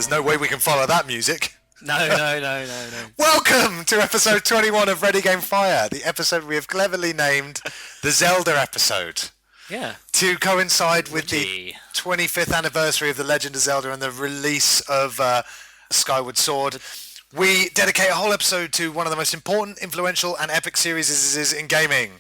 there's no way we can follow that music. No. Welcome to episode 21 of Ready Game Fire, the episode we have cleverly named the Zelda episode. Yeah. To coincide with the 25th anniversary of the Legend of Zelda and the release of Skyward Sword, we dedicate a whole episode to one of the most important, influential, and epic series in gaming.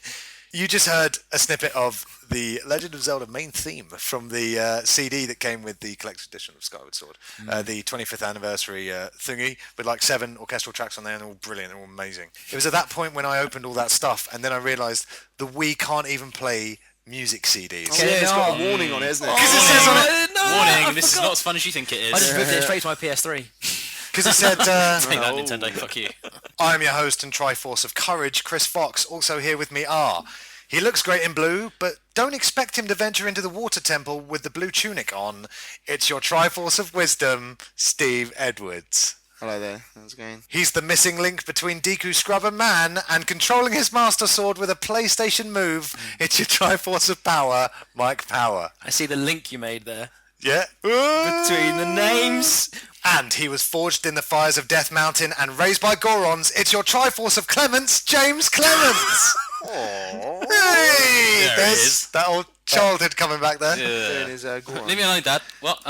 You just heard a snippet of the Legend of Zelda main theme from the CD that came with the collector's edition of Skyward Sword, the 25th anniversary thingy, with like 7 orchestral tracks on there, and they're all brilliant, they're all amazing. It was at that point when I opened all that stuff, and then I realised the Wii can't even play music CDs. Oh, yeah, it's got a warning on it, isn't it? Because it says on it... Warning, this is not as fun as you think it is. I just moved it straight to my PS3. Because it said... Take that, Nintendo, fuck you. I'm your host and Triforce of Courage, Chris Fox. Also here with me are... He looks great in blue, but don't expect him to venture into the water temple with the blue tunic on. It's your Triforce of Wisdom, Steve Edwards. Hello there, how's it going? He's the missing link between Deku Scrubber Man and controlling his Master Sword with a PlayStation move. It's your Triforce of Power, Mike Power. I see the link you made there. Yeah. Between the names. And he was forged in the fires of Death Mountain and raised by Gorons. It's your Triforce of Clements, James Clements. Aww. Hey, There there's it is. that old childhood coming back there. Doing his Goron. Leave me alone, Dad. What?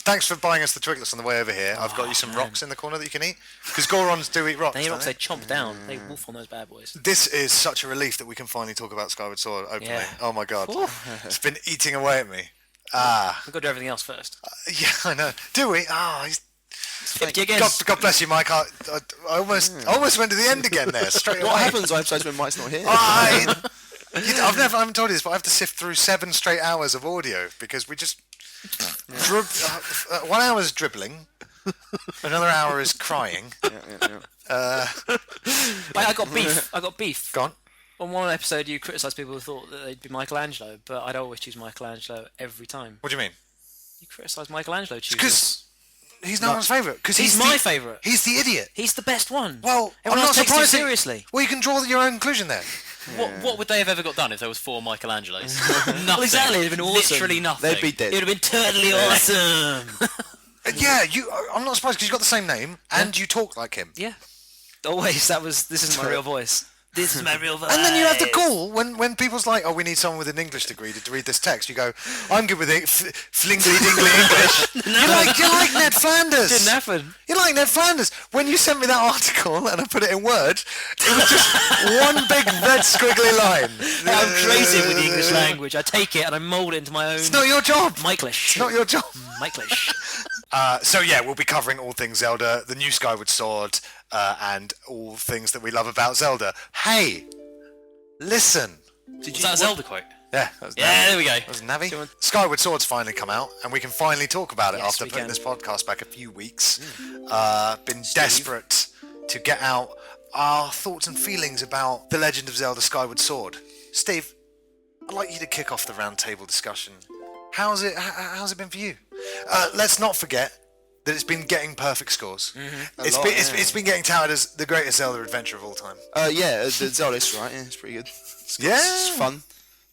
Thanks for buying us the Twiglets on the way over here. I've got you some rocks in the corner that you can eat. Because Gorons do eat rocks, They eat rocks, don't they chomp down. They wolf on those bad boys. This is such a relief that we can finally talk about Skyward Sword openly. Yeah. Oh my god. Oof. It's been eating away at me. We've got to do everything else first. Yeah, I know. Do we? He's... 50 again. God bless you, Mike. I almost went to the end again there, straight away. What happens on episodes when Mike's not here? I haven't told you this, but I have to sift through 7 straight hours of audio because we just... 1 hour is dribbling, another hour is crying. Yeah. I got beef. Go on. On one episode, you criticised people who thought that they'd be Michelangelo, but I'd always choose Michelangelo every time. What do you mean? You criticised Michelangelo choosing. Because he's no one's favourite. Because He's my favourite. He's the idiot. He's the best one. Well, Everyone I'm else not takes him surprised. seriously. Well, you can draw your own conclusion there. What would they have ever got done if there was 4 Michelangelos? Nothing. Well, exactly, it'd have been awesome. Literally nothing. They'd be dead. It would have been totally awesome. Yeah, I'm not surprised because you've got the same name and you talk like him. Yeah. Always. This isn't my real voice. This is my real voice. And then you have the call when people's like, oh, we need someone with an English degree to read this text. You go, I'm good with it, flingly dingly English. You're like Ned Flanders. Didn't happen. You're like Ned Flanders. When you sent me that article and I put it in Word, it was just one big red squiggly line. I'm crazy with the English language. I take it and I mould it into my own. It's not your job. Michelish. It's not your job. Michelish. So yeah, we'll be covering all things Zelda, the new Skyward Sword, and all things that we love about Zelda. Hey, listen. Was that a Zelda quote? Yeah, that was Yeah, Navi. there we go. That was Navi. Skyward Sword's finally come out, and we can finally talk about it after we putting can. this podcast back a few weeks. Been desperate to get out our thoughts and feelings about The Legend of Zelda Skyward Sword. Steve, I'd like you to kick off the roundtable discussion. How's it been for you? Let's not forget that it's been getting perfect scores. It's been getting touted as the greatest Zelda adventure of all time. Yeah, the Zelda is right. Yeah, it's pretty good. It's fun.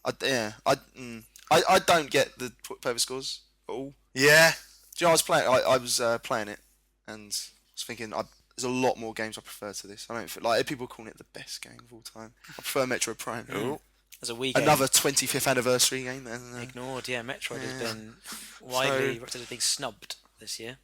I don't get the perfect scores at all. Yeah. Do you know, I was playing it and was thinking there's a lot more games I prefer to this. I don't feel like people calling it the best game of all time. I prefer Metroid Prime. Ooh. As a Wii game. Another 25th anniversary game. Ignored, yeah. Metroid has been widely being snubbed this year.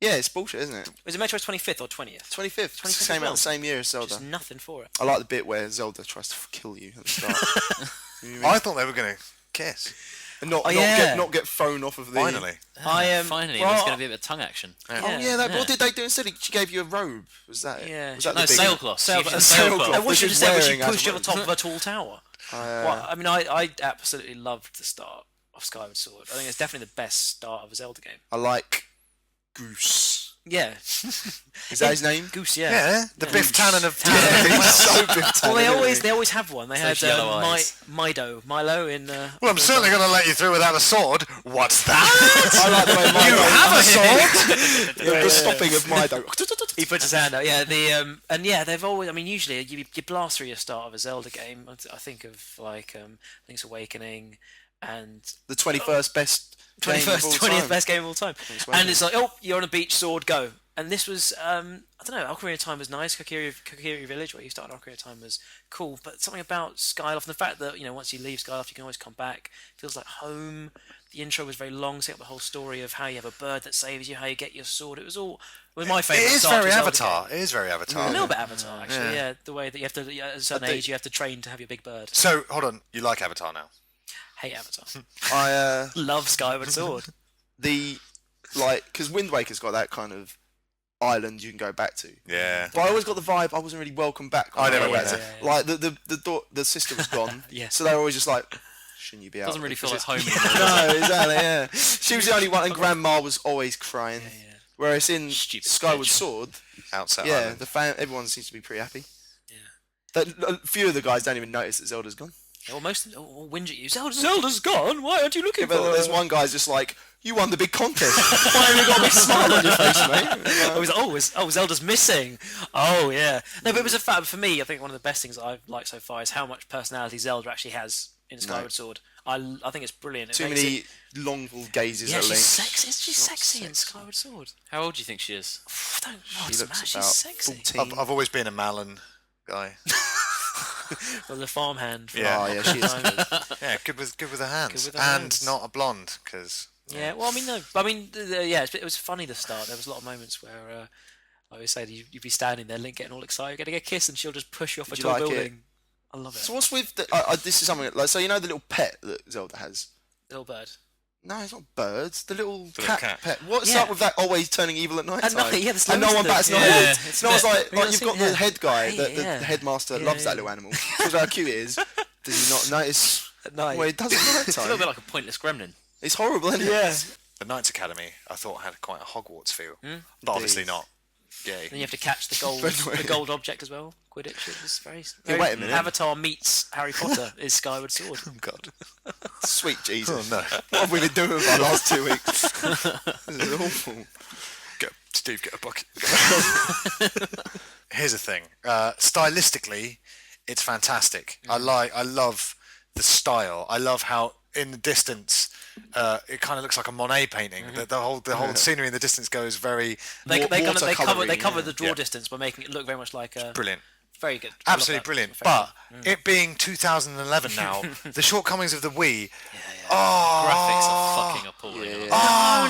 Yeah, it's bullshit, isn't it? Was it Metroid's 25th or 20th? 25th. 25th Came as well. out the same year as Zelda. Just nothing for it. I like the bit where Zelda tries to kill you at the start. You know what I mean? I thought they were going to kiss. And Oh, yeah. not get thrown off of the... Finally. Finally, there's going to be a bit of tongue action. Oh yeah, what did they do instead? She gave you a robe. Was that it? Yeah. Was that No, the big sailcloth. Sailcloth. Sailcloth. And what she Which just is said was she wearing as pushed you a on the top of a tall tower. Well, I mean, I absolutely loved the start of Skyward Sword. I think it's definitely the best start of a Zelda game. I like Goose. Yeah. Is that his name? Goose, yeah. Yeah, the Biff Tannen of... He's so Biff Tannen, Well, isn't he? they always have one. They had yellow eyes. Milo in... Well, I'm certainly going to let you through without a sword. What's that? I like the way Milo... You have a sword? The stopping of Mido. He puts his hand out. Yeah, and yeah, they've always. I mean, usually you blast through your start of a Zelda game. I think of like Link's Awakening, and The 21st best 20th best game of all time. well And it's like, oh, you're on a beach, sword, go. And this was, I don't know, Ocarina of Time was nice. Kokiri Village, where you started Ocarina of Time, was cool. But something about Skyloft, and the fact that, once you leave Skyloft, you can always come back. Feels like home. The intro was very long, setting up the whole story of how you have a bird that saves you, how you get your sword. It was my favourite. It is very Avatar. It is very Avatar. A little bit Avatar, actually, yeah. The way that you have to, at a certain age, you have to train to have your big bird. So, hold on. You like Avatar now? Hate Avatar. I Love Skyward Sword. because Wind Waker's got that kind of island you can go back to. Yeah. But I always got the vibe I wasn't really welcome back. I never went there. Like the sister was gone. Yeah. So they were always just like, shouldn't you be out? Doesn't really feel like home No, exactly. Yeah. She was the only one, and Grandma was always crying. Yeah. Whereas in Stupid Skyward bitch. Sword, Outside. yeah, Island. everyone seems to be pretty happy. Yeah. A few of the guys don't even notice that Zelda's gone. Well, most of them all whinge at you. Zelda's gone. Why aren't you looking But for her? there's one guy's just like, you won the big contest. Why have you got a big smile on your face, mate? I was like, Zelda's missing. Oh, yeah. No, but it was a fact. For me, I think one of the best things that I've liked so far is how much personality Zelda actually has in Skyward Sword. I think it's brilliant. Too many long gazes Yeah, at she's Link. sexy. She's sexy in Skyward Sword. How old do you think she is? I don't know. She looks She's about sexy. 14. I've always been a Malin guy. Well, the farmhand. Yeah. Oh, yeah, she is good. Yeah, good with her hands. Good with her and hands. not a blonde, because... Yeah, well, I mean, no. I mean, it was funny, the start. There was a lot of moments where, I always say, you'd be standing there, Link getting all excited, getting a kiss, and she'll just push you off a Did you tall like it? building. I love it. So what's with this is something like, so you know the little pet that Zelda has? Little bird. No, it's not birds. The little little cat, cat. pet. What's Yeah. up with that always turning evil at night? At night, yeah, there's and no loads one of them. bats an Yeah. eyelid. It's No one's a like, Have you you've not got seen- the head guy, Hey, the yeah. headmaster Yeah, loves that yeah. little animal. Shows how cute it is. Does he not notice? At night. Well, it doesn't at It's a little night bit time. like a pointless gremlin. It's horrible, isn't it? Yeah. The Knights Academy, I thought, had quite a Hogwarts feel. But obviously Indeed. not. Yay. Then you have to catch the gold, Anyway. the gold object as well. Quidditch. It was very. Yeah, wait a minute. Avatar meets Harry Potter is Skyward Sword. Oh, God. Sweet Jesus. Oh, no. What have we been doing for the last 2 weeks? This is awful. Steve, get a bucket. Here's the thing. Stylistically, it's fantastic. I love the style. I love how in the distance it kind of looks like a Monet painting. The whole scenery in the distance goes very They watercolouring, cover the draw Yeah. distance by making it look very much like a. brilliant. Very good. I love Absolutely that brilliant. perfection. But it being 2011 now, the shortcomings of the Wii. Graphics are fucking appalling.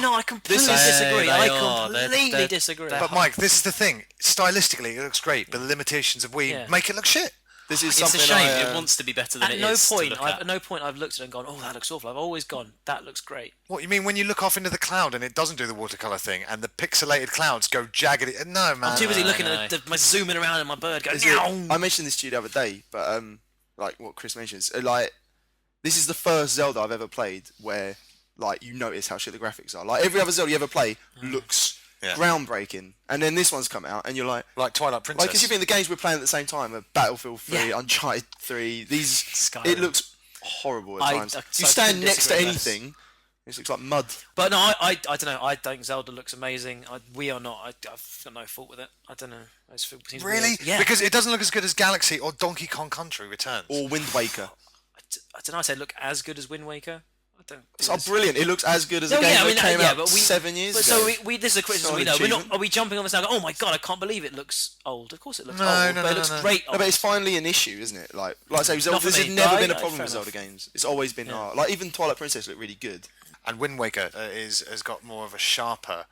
No, I completely This- disagree. They I are. completely They're- disagree. But Mike, this is the thing. Stylistically, it looks great, but the limitations of Wii Yeah. make it look shit. This is It's a something shame. I, It wants to be better than at it no is to point, look I've, at. at no point I've looked at it and gone, "Oh, that looks awful." I've always gone, "That looks great." What you mean when you look off into the cloud and it doesn't do the watercolor thing, and the pixelated clouds go jagged? No, man. I'm too busy looking no. at my zooming around and my bird going. Is it- "Meow." I mentioned this to you the other day, but like what Chris mentions, like this is the first Zelda I've ever played where like you notice how shit the graphics are. Like every other Zelda you ever play looks groundbreaking, and then this one's come out, and you're like Twilight Princess. because you think the games we're playing at the same time are Battlefield 3, Yeah. Uncharted 3. These Skyrim. it looks horrible at I times. so You stand couldn't next to disagree less. anything, it looks like mud. But no, I don't know. I think Zelda looks amazing. We are not. I've got no fault with it. I don't know. I just feel, it seems Really? weird. Yeah. Because it doesn't look as good as Galaxy or Donkey Kong Country Returns. Or Wind Waker. I don't know. I say look as good as Wind Waker. I don't. It's not brilliant. It looks as good as a No, game yeah, I that mean, came yeah, out but 7 years But ago. so this is a criticism Not we an know. We're not. achievement. Are we jumping on this now? Going, oh my god, I can't believe it looks old. Of course it looks No, old, no, but it no, looks no. great. No, but it's finally an issue, isn't it? Like I say, Zelda, Not for this has me, never but been a I- problem fair with Zelda enough. games. It's always been hard. Like even Twilight Princess looked really good. And Wind Waker has got more of a sharper,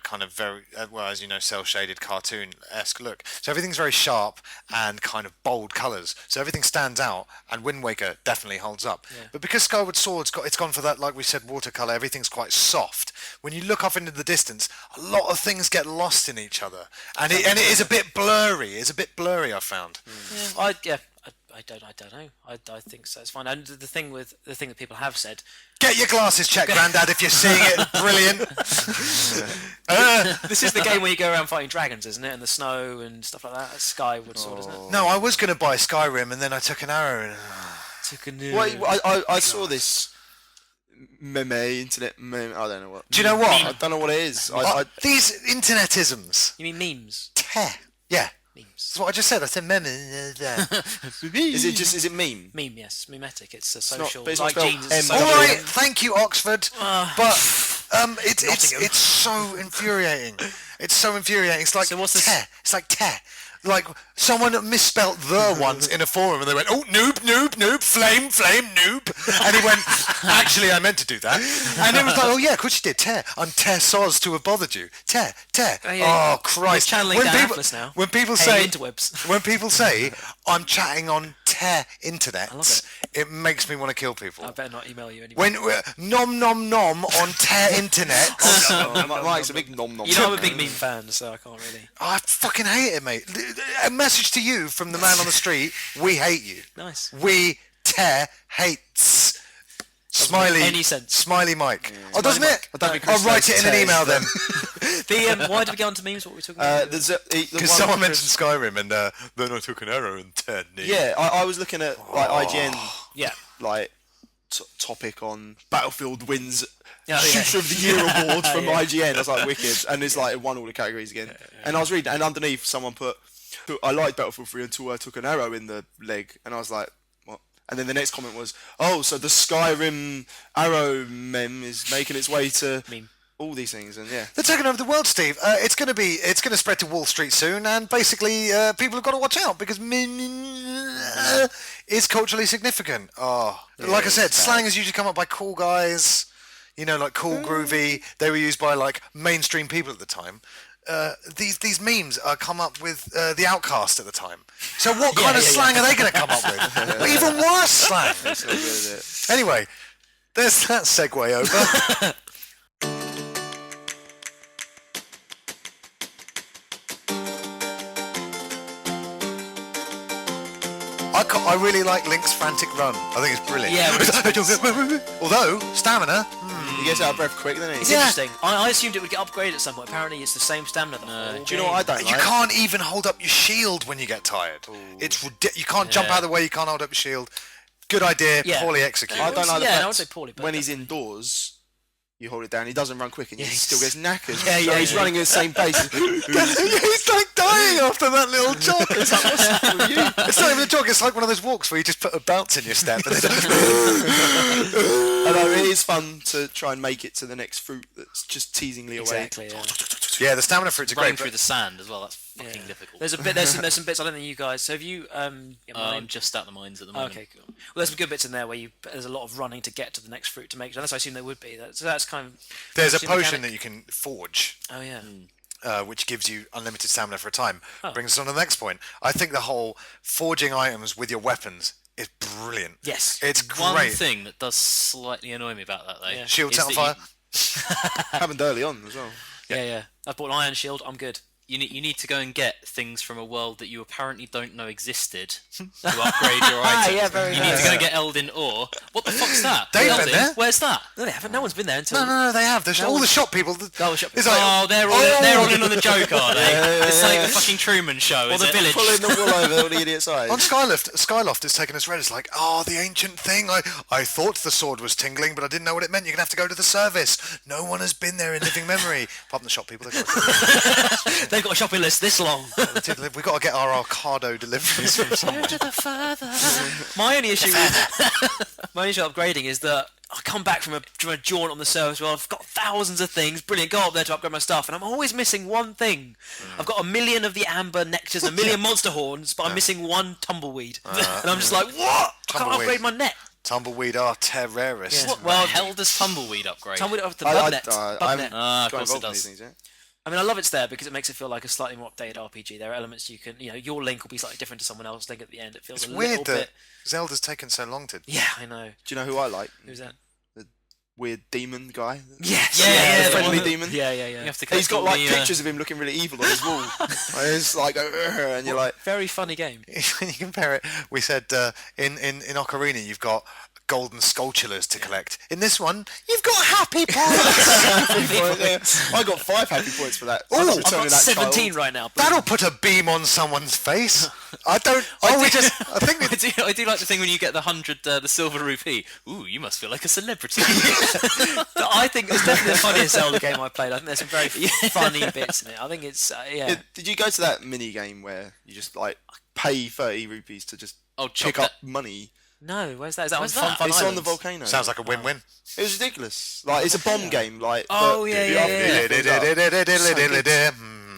kind of very, well, as you know, cel-shaded cartoon-esque look. So everything's very sharp and kind of bold colours. So everything stands out, and Wind Waker definitely holds up. Yeah. But because Skyward Sword's gone for that, like we said, watercolour, everything's quite soft. When you look off into the distance, a lot of things get lost in each other. And it is a bit blurry. It's a bit blurry, I've found. I don't know. I think so. It's fine. And the thing that people have said. Get your glasses checked, Grandad, if you're seeing it. Brilliant. This is the game where you go around fighting dragons, isn't it? And the snow and stuff like that. That's Skyward Sword, isn't it? No, I was going to buy Skyrim, and then I took an arrow and... Took a new. Well, I saw this internet meme. I don't know what. Do you know what? I don't know what it is. These internetisms. You mean memes? Yeah. Memes. That's what I just said. I said meme. Is it meme? Meme, yes. Memetic. It's a not- social. but it's not like spelled genes. It's M. All social. right, thank you, Oxford. But Nottingham. it's so infuriating. It's so infuriating. It's like So what's this- te. It's like te. Like someone misspelt the once in a forum, and they went, "Oh, noob, flame, noob," and he went, "Actually, I meant to do that." And it was like, "Oh yeah, of course you did. Te. I'm te soz to have bothered you. Te. Oh, yeah. Oh Christ! He's channeling Dan Atlas now. When people Hey, say interwebs. when people say I'm chatting on te internet, I love it makes me want to kill people. I better not email you anymore. When nom on te internet. Mike's a big nom nom. You know I'm a big meme fan, so I can't really. I fucking hate it, mate. A message to you from the man on the street: we hate you. Nice. We te hates. Smiley. Any sense. Smiley Mike. Oh, doesn't it? I don't think I'll Chris write knows it in an te. email then. Why did we get onto memes? What were we talking about? Because someone mentioned Skyrim and then I took an arrow and te. Yeah, I was looking at like IGN Yeah. like topic on Battlefield wins Yeah, Shooter of the Year award from Yeah. IGN. I was like, wicked, and it's like it won all the categories again. And I was reading, and underneath someone put, "I liked Battlefield 3 until I took an arrow in the leg," and I was like, "What?" And then the next comment was, "Oh, so the Skyrim arrow meme is making its way to Meme. all these things," and yeah. They're taking over the world, Steve. It's going to spread to Wall Street soon, and basically people have got to watch out because is culturally significant. Like I said, slang has usually come up by cool guys, like cool, groovy. They were used by like mainstream people at the time. These memes are come up with the Outcast at the time. So what kind of slang are they going to come up with? Even worse slang. That's not good, is it? Anyway, there's that segue over. I really like Link's frantic run. I think it's brilliant. Yeah, Although stamina, He gets out of breath quick, doesn't he? It's interesting. I assumed it would get upgraded at some point. Apparently, it's the same stamina. The whole Do you know what I don't you like? can't even hold up your shield when you get tired. It's you can't jump out of the way. You can't hold up your shield. Good idea, Yeah. poorly executed. I don't like the Yeah, fact I would say poorly, but when he's indoors, you hold it down. He doesn't run quick, and he Yeah, still gets knackered. Yeah, So yeah, he's yeah. running at the same pace. He's like dying after that little jog. It's like, what's happening with you? It's not even a jog. It's like one of those walks where you just put a bounce in your step. And then I know it is fun to try and make it to the next fruit that's just teasingly away. exactly. Yeah. yeah, the stamina fruits are Running great. through But the sand as well. That's fucking difficult. There's a bit. There's some bits. I don't think you guys. So have you? I'm just at the mines at the moment. Okay, cool. Well, there's some good bits in there where there's a lot of running to get to the next fruit to make. That's what I assume there would be. So that's kind of. there's a the potion mechanic. that you can forge. Oh yeah. Which gives you unlimited stamina for a time. Brings us on to the next point. I think the whole forging items with your weapons is brilliant. Yes. It's One great. thing that does slightly annoy me about that though. Yeah. Shield is set on that fire. Happened early on as well. Yeah. I've bought an iron shield. I'm good. You need to go and get things from a world that you apparently don't know existed to upgrade your items. Yeah, very you need to go and get Elden Ore. What the fuck's that? They've been Elden? there. Where's that? No, they haven't. No one's been there until. No, they have. All the shop people. the shop It's people. like, Oh, they're all in on the joke, are they? It's like the fucking Truman Show, Or is the it? village. Pulling the wool over all the idiot's eyes. on Skyloft is taken as read. It's like, the ancient thing. I thought the sword was tingling, but I didn't know what it meant. You're gonna have to go to the service. No one has been there in living memory. Apart from the shop people. They've got a shopping list this long. We've got to get our Arcado deliveries from somewhere. My only issue with upgrading is that I come back from a jaunt on the service where I've got thousands of things, brilliant, go up there to upgrade my stuff, and I'm always missing one thing. I've got a million of the amber nectars, a million monster horns, but I'm missing one tumbleweed. And I'm just like, what? I can't Tumbleweed. upgrade my net. Tumbleweed are terrorist. Yeah. What the hell does Tumbleweed upgrade? Tumbleweed up the I bug net. haven't Bug net. Of got course it involved in does. these things, yeah. I mean, I love it's there because it makes it feel like a slightly more updated RPG. There are elements you can, your link will be slightly different to someone else's link at the end. It feels It's a weird little that bit. Zelda's taken so long to. Yeah, I know. Do you know who I like? Who's that? Weird demon guy. Yes. the the friendly one that- demon. Yeah. You have to He's collect got all like the, pictures of him looking really evil on his wall. And it's like, and you're like, Very funny game. When you compare it, we said in Ocarina you've got golden sculptures to collect. In this one, you've got happy points. I got 5 happy points for that. Ooh, I've got 17 right now. That'll put a beam on someone's face. I don't. I think I do like the thing when you get the 100, the silver rupee. Ooh, you must feel like a celebrity. I think it's definitely the funniest Zelda game I've played. I think there's some very funny bits in it. I think it's Did you go to that mini game where you just like pay 30 rupees to just pick up money? No, where's that? Is that Where's on that? Fun It's Islands? on the volcano. sounds like a win-win. It was ridiculous. Like it's a bomb game. Like Oh, yeah.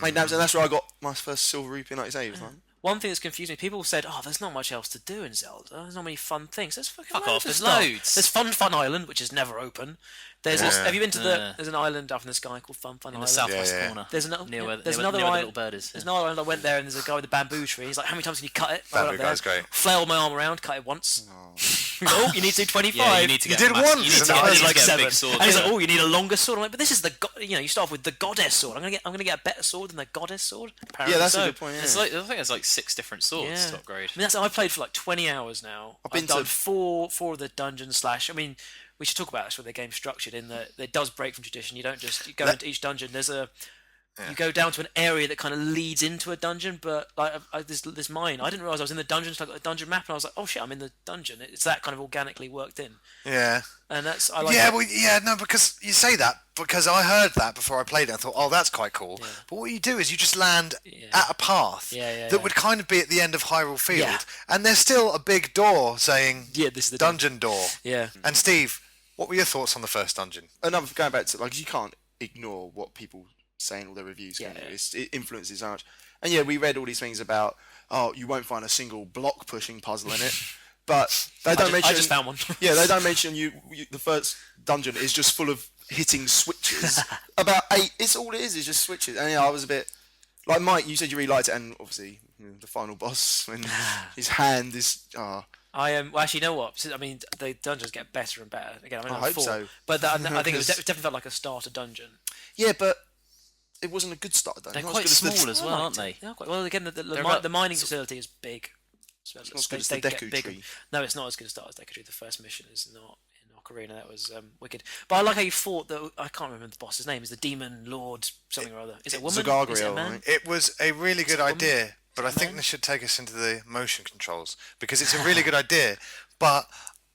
Mate, that's where I got my first silver rupee in 1998. Like, One thing that's confused me, people said, "Oh, there's not much else to do in Zelda. There's not many fun things." There's fucking Fuck loads off, of there's stuff. loads. There's Fun Island, which is never open. There's have you been to there's an island up in the sky called Fun in the Island. southwest corner. There's another there's near another where the island. little bird is. There's another island I went there and there's a guy with a bamboo tree. He's like, "How many times can you cut it?" I went Bamboo up there, guy's great. Flailed my arm around, cut it once. Oh, you need to do 25. Yeah, you need to get did a massive- once, You need and to I get, was you need like to get a 7. big sword. And he's like, "Oh, you need a longer sword." I'm like, "But this is the you start off with the goddess sword. I'm gonna get a better sword than the goddess sword." Apparently yeah, that's so. a good point. It's Yeah. like, I think there's like 6 different swords to upgrade. I mean, I've played for like 20 hours now. I've done four of the dungeons / I mean, we should talk about this with the game's structured in that it does break from tradition. You don't just go into each dungeon. You go down to an area that kind of leads into a dungeon, but like this mine, I didn't realise I was in the dungeon, so I got a dungeon map, and I was like, oh shit, I'm in the dungeon. It's that kind of organically worked in. Yeah. And that's I like. Because you say that because I heard that before I played it. I thought, oh, that's quite cool. Yeah. But what you do is you just land at a path that would kind of be at the end of Hyrule Field, and there's still a big door saying, this is the dungeon door. Yeah. And Steve, what were your thoughts on the first dungeon? Another going back to like you can't ignore what people say in all their reviews. Yeah, It influences so much. And yeah, we read all these things about you won't find a single block pushing puzzle in it. But they don't mention. I just found one. Yeah, they don't mention you. The first dungeon is just full of hitting switches. About 8. It's all it is just switches. And yeah, I was a bit like Mike. You said you really liked it, and obviously the final boss when his hand is. I am. Well, actually, you know what? I mean, the dungeons get better and better. Again, I hope 4, so. But I think it definitely felt like a starter dungeon. Yeah, but it wasn't a good start. They're quite small as well, aren't they? Yeah, quite. Well, again, the mining facility is big. So It's not as good as the Deku Tree. No, it's not as good as Deku Tree. The first mission is not in Ocarina. That was wicked. But I like how you fought the. I can't remember the boss's name. Is the Demon Lord something or other? Is it a woman? Zagagriel, Is it a man? right? It was a really good idea, but I think this should take us into the motion controls because it's a really good idea. But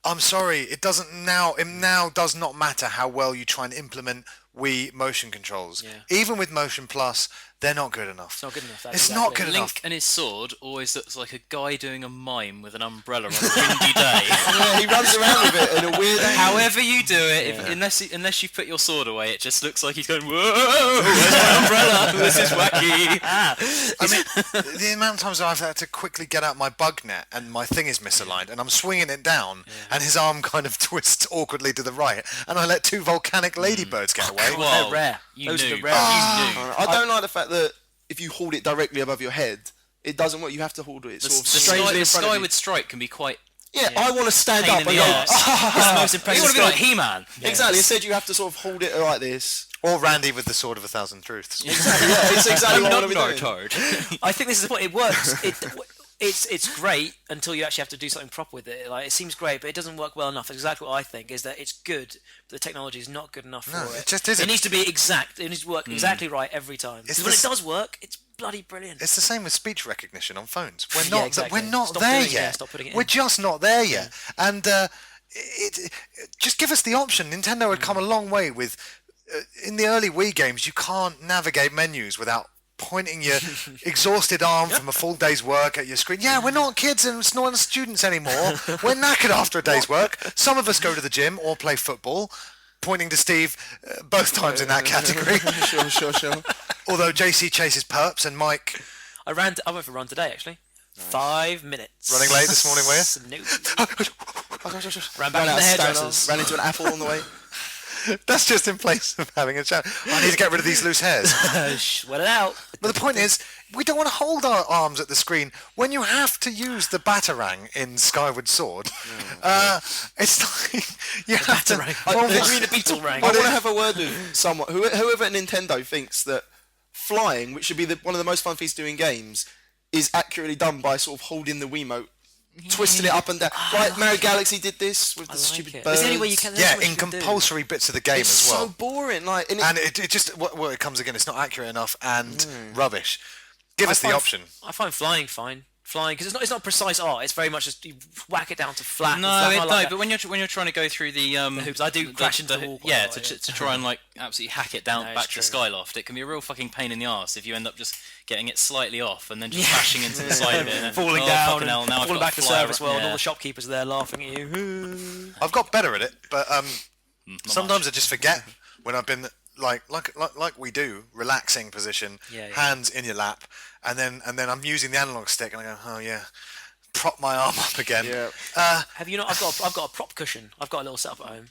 I'm sorry, it now does not matter how well you try and implement Wii motion controls. Yeah. Even with Motion Plus, they're not good enough. It's not good enough. It's not good enough. Link and his sword always looks like a guy doing a mime with an umbrella on a windy day. Yeah, he runs around with it in a weird angle. However you do it, unless you put your sword away, it just looks like he's going, whoa, where's my umbrella? This is wacky. I mean, the amount of times I've had to quickly get out my bug net and my thing is misaligned and I'm swinging it down and his arm kind of twists awkwardly to the right and I let 2 volcanic ladybirds get away. Well, they're rare. Those are the noob. rare. I don't like the fact that if you hold it directly above your head, it doesn't work. You have to hold it sort of strangely in front of you. Skyward Strike can be quite. Yeah, I want to stand pain up in and the go. arse. It's the most You impressive. want to be like He-Man. Exactly. Instead, you have to sort of hold it like this. Or Randy with the Sword of a Thousand Truths. Exactly. Yeah, it's exactly what I want to be doing. I think this is the point. It works. It's great until you actually have to do something proper with it. Like it seems great, but it doesn't work well enough. That's exactly what I think. Is that it's good, but the technology is not good enough for it. It just isn't. It needs to be exact. It needs to work exactly right every time. It's When it does work, it's bloody brilliant. It's the same with speech recognition on phones. We're Yeah, not. exactly. We're not Stop there doing it, yet. stop putting it We're in. just not there yet. And just give us the option. Nintendo had come a long way with. In the early Wii games, you can't navigate menus without pointing your exhausted arm from a full day's work at your screen. Yeah, we're not kids and it's not students anymore. We're knackered after a day's work. Some of us go to the gym or play football. Pointing to Steve both times in that category. Sure. Although JC chases perps and Mike I went for a run today actually. 5 minutes. running late this morning, were you? No. Ran back to the hairdressers. Ran into an apple on the way. That's just in place of having a chat. I need to get rid of these loose hairs. Sweat it out. But the point is, we don't want to hold our arms at the screen when you have to use the batarang in Skyward Sword. It's like you have to. You mean a beetle ring? I want to have a word with someone, whoever at Nintendo thinks that flying, which should be one of the most fun things to do in games, is accurately done by sort of holding the Wiimote twisting it up and down. Like Mario Galaxy did this with the stupid birds. It's the only way you can. Yeah, in compulsory bits of the game It's as well. so boring. Like, And it just it comes again. It's not accurate enough and rubbish. Give us the option. I find flying fine. Flying because it's not precise art. It's very much just you whack it down to flat. But when you're trying to go through the hoops, I do crash into the wall. Yeah, to try and like absolutely hack it down back to Skyloft. It can be a real fucking pain in the arse if you end up just getting it slightly off and then just crashing into the side of it, and falling down, now falling back to service world, and all the shopkeepers are there laughing at you. I've got better at it, but sometimes I just forget when I've been like we do, relaxing position, hands in your lap, and then I'm using the analog stick, and I go, oh yeah, prop my arm up again. Yeah. Have you not? I've got a prop cushion. I've got a little setup at home.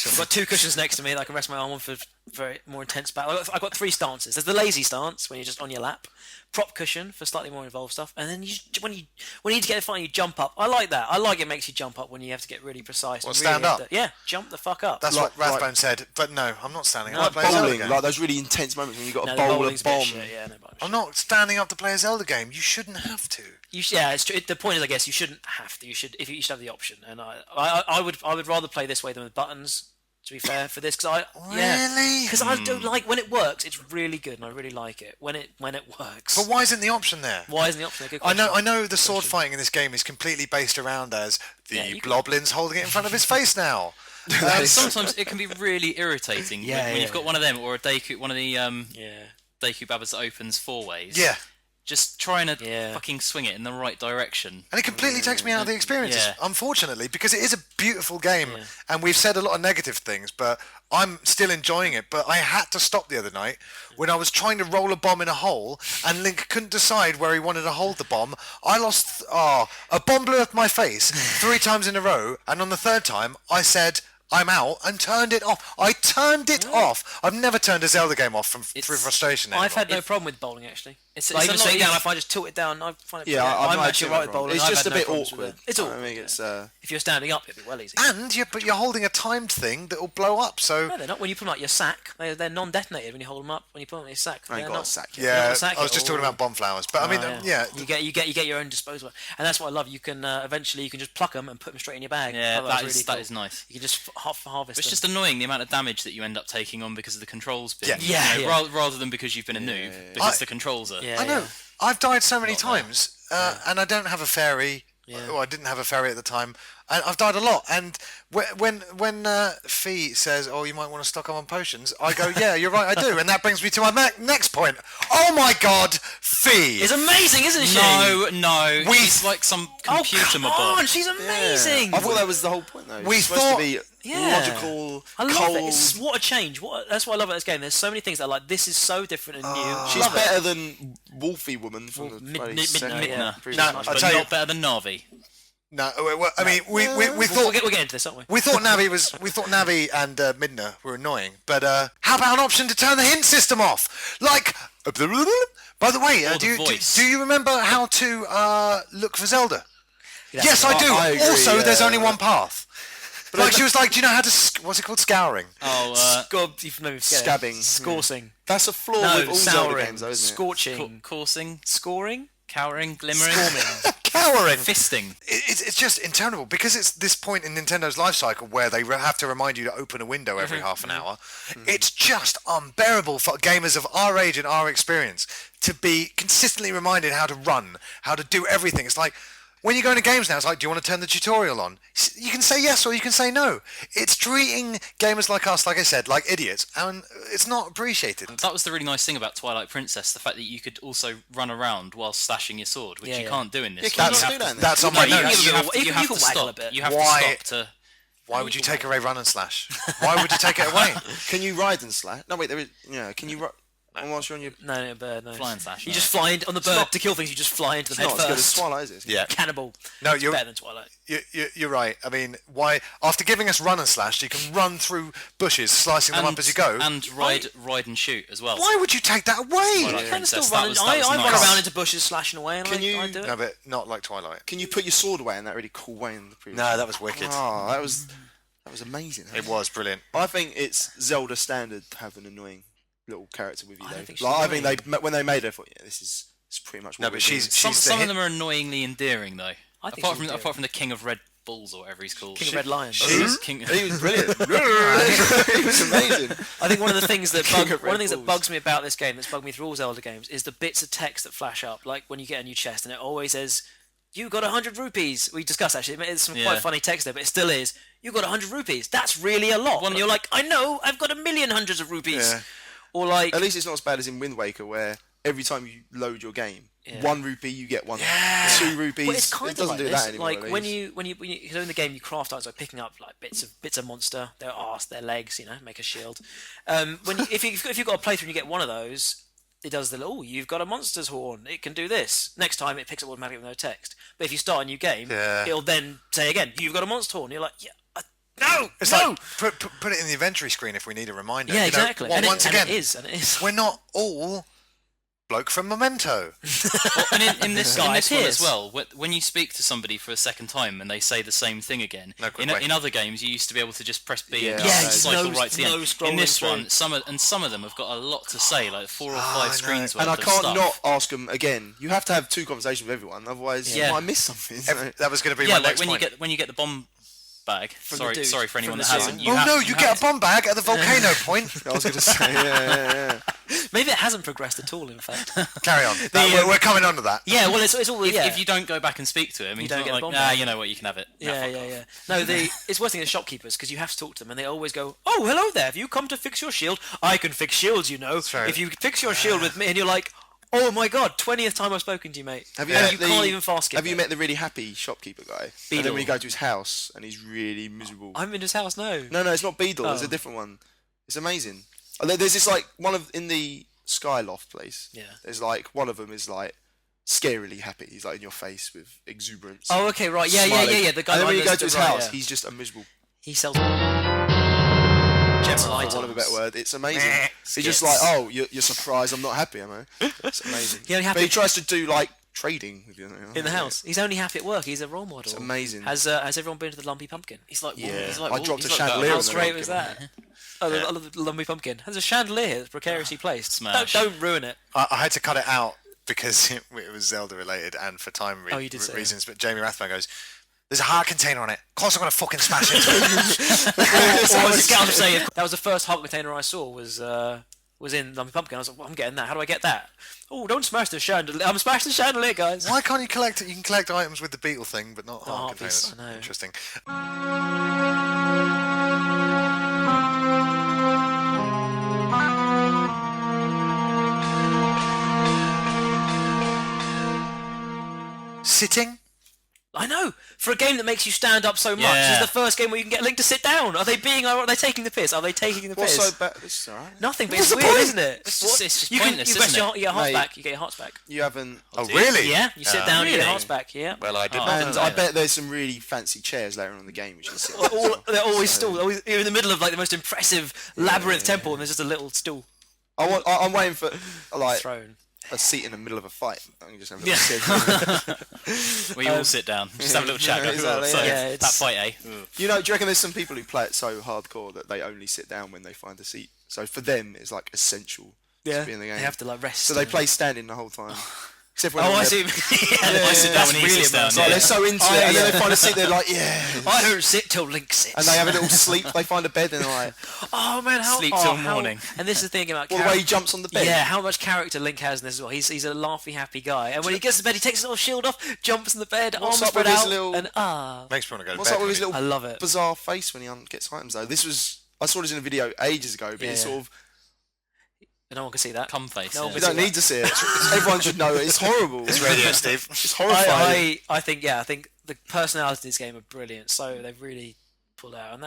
I've got 2 cushions next to me that I can rest my arm on for very more intense battle. I've got 3 stances. There's the lazy stance when you're just on your lap. Prop cushion for slightly more involved stuff, and then when you need to get a fight, you jump up. I like that. I like it makes you jump up when you have to get really precise. Well, and stand really up. Jump the fuck up. That's what Rathbone said. But no, I'm not standing up. Like bowling, like those really intense moments when you got to bowl a bomb. I'm not standing up to play a Zelda game. You shouldn't have to. It's true. The point is, I guess you shouldn't have to. You should have the option, and I would rather play this way than with buttons. To be fair, for this, because I don't like when it works. It's really good, and I really like it when it works. But why isn't the option there? Why isn't the option there? Good I question. know. The sword fighting in this game is completely based around as the Globlin's holding it in front of his face now. Sometimes it can be really irritating when you've got one of them or a Deku, one of the Deku Babbas that opens 4 ways. Yeah. Just trying to fucking swing it in the right direction. And it completely takes me out of the experience, unfortunately, because it is a beautiful game, and we've said a lot of negative things, but I'm still enjoying it. But I had to stop the other night when I was trying to roll a bomb in a hole, and Link couldn't decide where he wanted to hold the bomb. I lost... a bomb blew up my face 3 times in a row, and on the 3rd time, I said... I'm out and turned it off. I turned it off. I've never turned a Zelda game off through frustration. I've had no problem with bowling actually. It's like even sitting down, if I just tilt it down, I find it. I'm actually right with bowling. It's just a bit awkward. It's awkward. I mean, if you're standing up, it'd be well easy. And you're holding a timed thing that will blow up. So no, they're not. When you put them out your sack, they're non-detonated. When you hold them up, when you put them in your sack, I ain't got a sack yet. Yeah, I was just talking about bomb flowers, but I mean, you get your own disposal, and that's what I love. You can eventually just pluck them and put them straight in your bag. Yeah, that is nice. You can just harvest. It's just annoying the amount of damage that you end up taking on because of the controls bit. Rather than because you've been a noob, because the controls are. I know. I've died so many times, and I don't have a fairy. Well, I didn't have a fairy at the time. And I've died a lot. And when Fee says, "Oh, you might want to stock up on potions," I go, "Yeah, you're right, I do." And that brings me to my next point. Oh my God, Fee! It's amazing, isn't she? No. She's like some computer mob. Oh, come on, she's amazing. I thought that was the whole point, though. We supposed to be logical. I love cold. it. What a change! That's what I love about this game. There's so many things that are like this is so different and new. She's better than Wolfie Woman from the Midna. No, but not better than Navi. No, well, I mean, we thought we'll get into this, aren't we? We thought Navi and Midna were annoying, but how about an option to turn the hint system off? Like, by the way, do you remember how to look for Zelda? Yes, I do. I agree, also, there's only one path. But like she was like, do you know how to what's it called? Scouring. Scabbing. Scorsing. That's a flaw with all Zelda games, though, isn't it? Scorching. Coursing. Scoring. Cowering. Glimmering. Scorming. Cowering. Fisting. It's just interminable because it's this point in Nintendo's life cycle where they have to remind you to open a window every half an hour. It's just unbearable for gamers of our age and our experience to be consistently reminded how to run, how to do everything. It's like when you go into games now, it's like, do you want to turn the tutorial on? You can say yes or you can say no. It's treating gamers like us, like I said, like idiots, and it's not appreciated. That was the really nice thing about Twilight Princess, the fact that you could also run around while slashing your sword, which you can't do in this. That's on my notes. You have to stop. You have to stop to... Why would you take away run and slash? Why would you take it away? Can you ride and slash? No, wait, there is... Yeah, can you... And whilst you're on your... No, bird, no. Fly and slash. You just fly on the bird to kill things, you just fly into them head first. It's not as good as Twilight, is it? Yeah. Cannibal. No, it's better than Twilight. You're right. I mean, why... After giving us run and slash, you can run through bushes, slicing them up as you go. And ride and shoot as well. Why would you take that away? I can still run. I run around into bushes slashing away and I do it. No, but not like Twilight. Can you put your sword away in that really cool way in the previous No, that was wicked. Oh, that was amazing. It was brilliant. I think it's Zelda standard to have an annoying little character with you. I think when they made her, I thought, yeah, this is pretty much what. No, but she's some of them are annoyingly endearing though. I think apart from the King of Red Bulls or whatever he's called. King of Red Lions. King. He was brilliant. He was amazing. I think one of the things that King of Red Bulls. bugs me about this game, that's bugged me through all Zelda games, is the bits of text that flash up. Like when you get a new chest, and it always says, "You got 100 rupees." We discussed actually. There's some quite funny text there, but it still is. You got 100 rupees. That's really a lot. And you're like, I know, I've got 1,000,000 hundreds of rupees. Yeah. Or like, At least it's not as bad as in Wind Waker, where every time you load your game, 1 rupee you get 2 rupees. well, it's kind it of doesn't like do this. that anymore. Like at when least. you in the game, you craft items like picking up like bits of monster, their arse, their legs, make a shield. If you've got a playthrough and you get one of those, it does you've got a monster's horn. It can do this. Next time it picks up automatically with no text. But if you start a new game, it'll then say again, "You've got a monster horn." You're like, no, It's no. like put it in the inventory screen if we need a reminder. Yeah, exactly. Well, once again, it is. we're not all bloke from Memento. Well, and in this one appears. as well, when you speak to somebody for a second time and they say the same thing again, No quick in other games you used to be able to just press B and Yeah, cycle right to the no end. scrolling In this through. one, some of them have got a lot to say, like 4 or 5 screens worth And I of can't stuff. not ask them again. You have to have 2 conversations with everyone, otherwise you might miss something. That was going to be Yeah, my like next point. when you get the bomb bag. the dude, Sorry for anyone from that the hasn't. zoo. You get a bomb bag at the volcano point. I was going to say, yeah. Maybe it hasn't progressed at all. In fact, Carry on. We're coming on to that. yeah. Well, it's all. If you don't go back and speak to him, he's don't not get a like, bomb nah, bag. you know what, you can have it. Nah, fuck off. Yeah. No, it's worse than the shopkeepers because you have to talk to them and they always go, "Oh, hello there. Have you come to fix your shield? I can fix shields, fair. If you fix your shield with me," and you're like, "Oh my god, 20th time I've spoken to you, mate." Have you, And met you the, can't even fast skip. Have you met the really happy shopkeeper guy? And Beadle. then when you go to his house and he's really miserable. I'm in his house now. No, it's not Beadle. It's Oh. a different one. It's amazing. There's this in the Skyloft place. Yeah. There's one of them is scarily happy. He's in your face with exuberance. Oh, okay, right. Yeah. smiling. The guy. And then when you behind go to his the- right, house, yeah. he's just a miserable. He sells gems and For items. want of a better word, it's amazing. He's just you're surprised I'm not happy, am I? It's amazing. Yeah, happy But he tries to do trading with you. in the house. He's only happy at work. He's a role model. It's amazing. Has everyone been to the Lumpy Pumpkin? He's like, Yeah. he's like, I dropped he's a like chandelier How in the great Lumpy was that? I love the Lumpy Pumpkin. There's a chandelier that's precariously placed. Smash. Don't ruin it. I had to cut it out because it was Zelda related and for time you did say reasons. But Jamie Rathbone goes, "There's a heart container on it. Of course I'm going to fucking smash into it." Or was it saying that was the first heart container I saw was in Lumpy Pumpkin. I was like, well, I'm getting that. How do I get that? Oh, don't smash the chandelier. I'm smashing the chandelier, guys. Why can't you collect it? You can collect items with the beetle thing, but not heart Harpies, containers. I know. Interesting. Sitting? I know. For a game that makes you stand up so much, this is Yeah. the first game where you can get Link to sit down. Are they taking the piss? Are they taking the What's piss? so bad? It's alright. Nothing, but What's it's the weird, point? isn't it? It's just you pointless, you isn't it? get your hearts Mate. back. You get your hearts back. You haven't. Oh, really? Yeah, you sit down, you get really? your hearts back. Yeah. Well, I did Oh, not And know I that. bet there's some really fancy chairs later on in the game which you sit on. They're always you're in the middle of the most impressive labyrinth temple, and there's just a little stool I'm waiting for thrown. a seat in the middle of a fight. I can just have a little sit. Where you all sit down, just have a little chat. Go, exactly, so, yeah, that it's- fight, eh? Do you reckon there's some people who play it so hardcore that they only sit down when they find a seat? So for them, it's essential to be in the game. They have to rest. So they play standing the whole time. Except when Oh, they're- I see. I sit down when he sits down. So they're so into it, and then they find a seat. They're like, yeah. I don't sit till Link sits. And they have a little sleep. They find a bed, and they're like, oh man, how Sleep till morning. And this is the thing about well, the way he jumps on the bed. yeah, how much character Link has in this as well. He's a laughy, happy guy, and when he gets to bed, he takes his little shield off, jumps in the bed, What's arms up spread with his out, little- and Makes me want to go to What's bed. up with his really. little I love it. bizarre face when he gets items though? I saw this in a video ages ago, but it's Yeah. sort of No one can see that. Cum face. No, yeah. you don't need to see it. Everyone should know it. It's horrible. It's radio, Steve. It's horrifying. I think the personalities of this game are brilliant. So they've really pulled out, and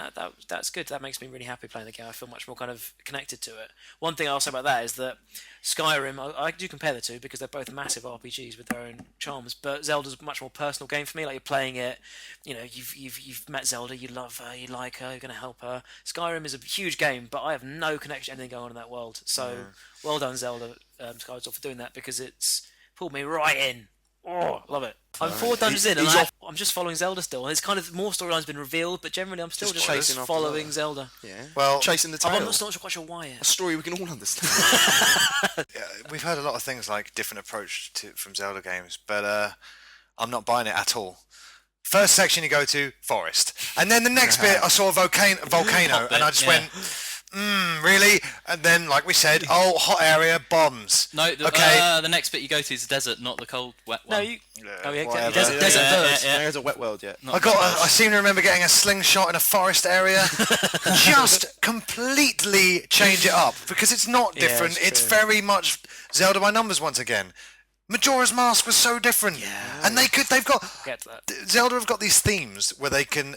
that's good. That makes me really happy playing the game. I feel much more kind of connected to it. One thing I'll say about that is that Skyrim, I do compare the two because they're both massive RPGs with their own charms. But Zelda's a much more personal game for me. Like you're playing it, you've met Zelda, you love her, you like her, you're gonna help her. Skyrim is a huge game, but I have no connection to anything going on in that world. So well done, Zelda, Skyward Sword, for doing that because it's pulled me right in. Oh, love it. I'm 4 dungeons in, and I'm just following Zelda still. And it's kind of more storylines been revealed, but generally I'm still Just just chasing after following Zelda. Yeah. Well, chasing the tail. I'm not quite sure why A yet. story we can all understand. we've heard a lot of things like different approach from Zelda games, but I'm not buying it at all. First section you go to, forest. And then the next bit, I saw a volcano, and I just went, really? And then, like we said, hot area, bombs. No, the next bit you go to is the desert, not the cold, wet one. No, you. Whatever. Desert birds. There's a wet world yet. I seem to remember getting a slingshot in a forest area. Just completely change it up, because it's not different. it's It's true. very much Zelda by numbers once again. Majora's Mask was so different, and they've got Get to that. Zelda have got these themes where they can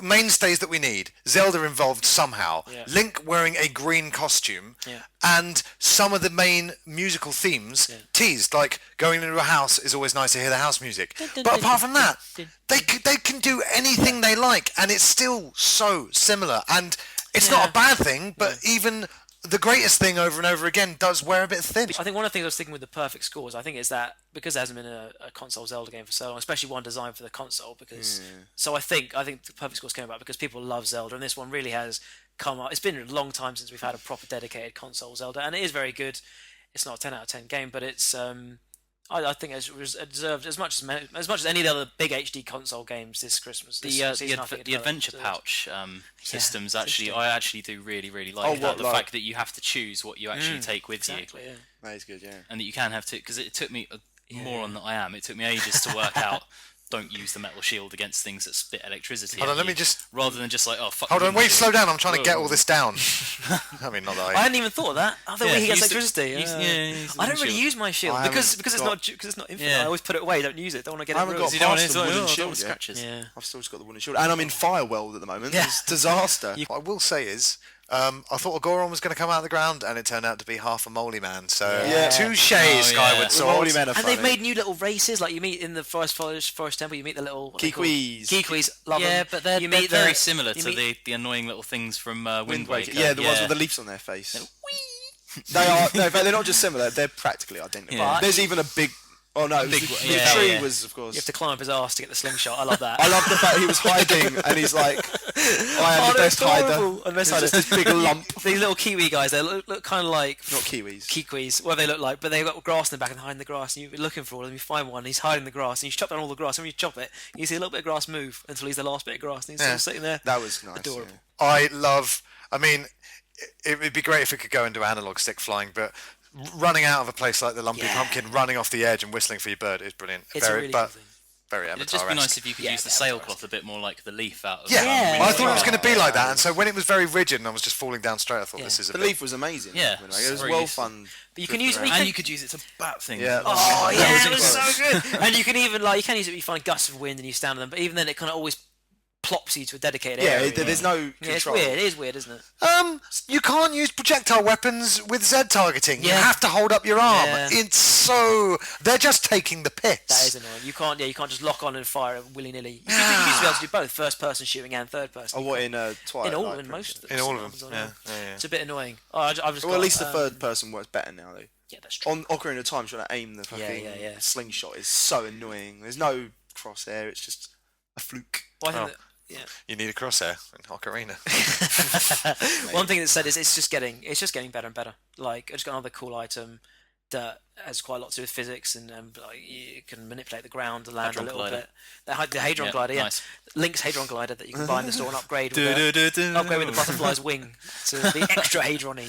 mainstays that we need. Zelda involved somehow. Yeah. Link wearing a green costume, and some of the main musical themes teased, like going into a house is always nice to hear the house music. But apart from that, they can do anything they like, and it's still so similar. And it's not a bad thing, but even the greatest thing over and over again does wear a bit thin. I think one of the things I was thinking with the perfect scores, I think, is that because there hasn't been a console Zelda game for so long, especially one designed for the console, because so I think the perfect scores came about because people love Zelda, and this one really has come up. It's been a long time since we've had a proper dedicated console Zelda, and it is very good. It's not a 10 out of 10 game, but it's I think it deserved as much as any of the other big HD console games this Christmas. The adventure pouch systems I actually do really like that. The fact that you have to choose what you actually take with you. Yeah. That is good, yeah. And that you can have to, because it took me a moron that I am. It took me ages to work out. Don't use the metal shield against things that spit electricity. Hold on, let me just. Rather than just like, oh fuck. Hold on, wait, slow down. I'm trying to get all this down. I mean, not that I hadn't even thought of that. I thought he gets electricity. I I don't really use my shield because it's not infinite. Yeah. I always put it away. Don't use it. Don't want to get I it haven't ruined. got You don't want past the wooden shield yet. scratches. Yeah. I've still just got the wooden shield, and I'm in Fireworld at the moment. It's disaster. What I will say is, I thought a Goron was going to come out of the ground, and it turned out to be half a moly man. So, touche, Skyward The Sword. Holy Men are And funny. they've made new little races, like you meet in the Forest Temple. You meet the little Kiwis. Kiwis, love them. Yeah, but they're You meet very the- similar you to meet- the annoying little things from Wind Waker. Yeah, the ones with the leaves on their face. They are. They're not just similar. They're practically identical. Yeah. There's even a big. Oh no, Big the one, yeah, tree yeah. was, of course. You have to climb up his arse to get the slingshot. I love that. I love the fact he was hiding, and he's like, "I am the best hider." And best There's hider. just this big lump. These little Kiwi guys, they look kind of like Not Kiwis. Kiwis, what they look like, but they've got grass in the back and hiding the grass. And you're looking for them, you find one, and he's hiding the grass, and you chop down all the grass. And when you chop it, you see a little bit of grass move until he's the last bit of grass, and he's still sitting there. That was nice. Adorable. Yeah. I mean, it would be great if it could go into analog stick flying, but running out of a place like the Lumpy Pumpkin, running off the edge and whistling for your bird is brilliant. It's a really good thing. Very It'd Avatar. just be nice if you could use the Avatar-esque. sailcloth a bit more like the leaf out of Yeah, Yeah. I thought it was going to be like that, and so when it was very rigid and I was just falling down straight, I thought this is a The bit... leaf was amazing. Yeah, It was very well useful. fun. But you can use it. And you could use it to bat things. Yeah. Oh That yeah, was it was so incredible. good. And you can even you can use it if you find gusts of wind and you stand on them. But even then, it kind of always plops you to a dedicated area. There's no Yeah, it's control. weird. It is weird, isn't it? You can't use projectile weapons with Z targeting. You Yeah. have to hold up your arm. Yeah. It's so... They're just taking the piss. That is annoying. You can't. Yeah, you can't just lock on and fire willy nilly. You used to be able to do both first person shooting and third person. Oh, what in Twilight? In most of them. In all of them, yeah. It's a bit annoying. Oh, I've just Well, got, at least the third person works better now, though. Yeah, that's true. On Ocarina of Time, trying to aim the fucking yeah. slingshot is so annoying. There's no crosshair. It's just a fluke. Well, I think You need a crosshair in Ocarina. one thing that said is it's just getting better and better. Like I just got another cool item that has quite a lot to do with physics and like you can manipulate the ground, the land Hadron a little Glider. bit. The Hadron Yeah, Glider, yeah. nice. Link's Hadron Glider that you can buy in the store and upgrade with the butterfly's wing to be extra hadron-y.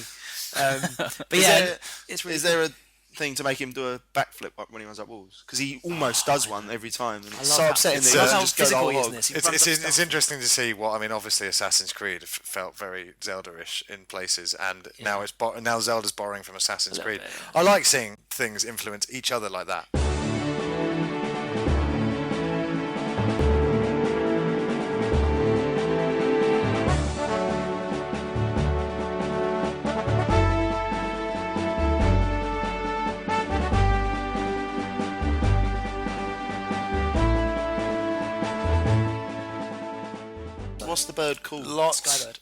But yeah, it's really Is there a thing to make him do a backflip when he runs up walls? Because he almost does one every time, and it's so that. upsetting that It's he doesn't how just go the physical whole he is hog. in this. He It's, runs it's, up it's stuff. interesting to see what... I mean, obviously Assassin's Creed felt very Zelda-ish in places, and now Zelda's borrowing from Assassin's little Creed. bit, I like seeing things influence each other like that. What's the bird called? Skybird.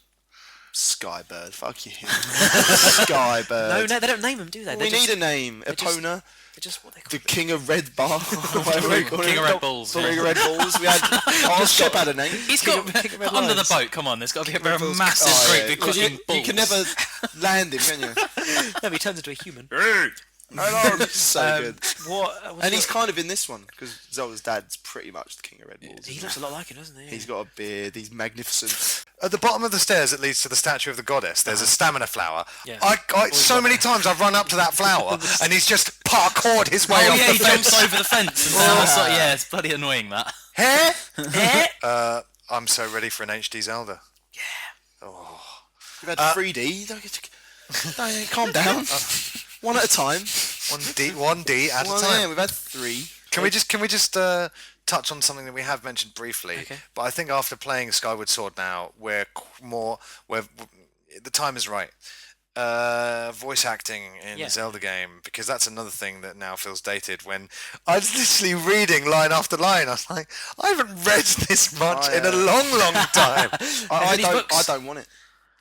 Skybird. Fuck you. Skybird. No, they don't name them, do they? We need a name. just- Epona. They're just what they call The King of Red Bar. Whatever we call King it. of Red Balls. King of Red Balls. We had. Our ship had a name. He's King got of- King of Red under the Lions. boat. Come on, there's got to be a Red very Balls. massive, Oh, great yeah. big 'Cause fucking balls. you can never land him, can you? No, he turns into a human. Hold on. So good. What's And he's kind of in this one because Zelda's dad's pretty much the king of Red Balls. he looks a lot like him, doesn't he? He's got a beard. He's magnificent. At the bottom of the stairs that leads to the statue of the goddess, there's a stamina flower. Yeah. So many times I've run up to that flower and he's just parkoured his way Oh off yeah, the he fence. jumps over the fence. And then it's like, yeah, it's bloody annoying that. Hey? I'm so ready for an HD Zelda. We've had 3D. Don't calm down. One at a time. 1D at a Well, time. yeah, we've had 3. Can we just touch on something that we have mentioned briefly? Okay. But I think after playing Skyward Sword now, the time is right. Voice acting in the Zelda game, because that's another thing that now feels dated. When I was literally reading line after line, I was like, I haven't read this much in a long time. I don't want it.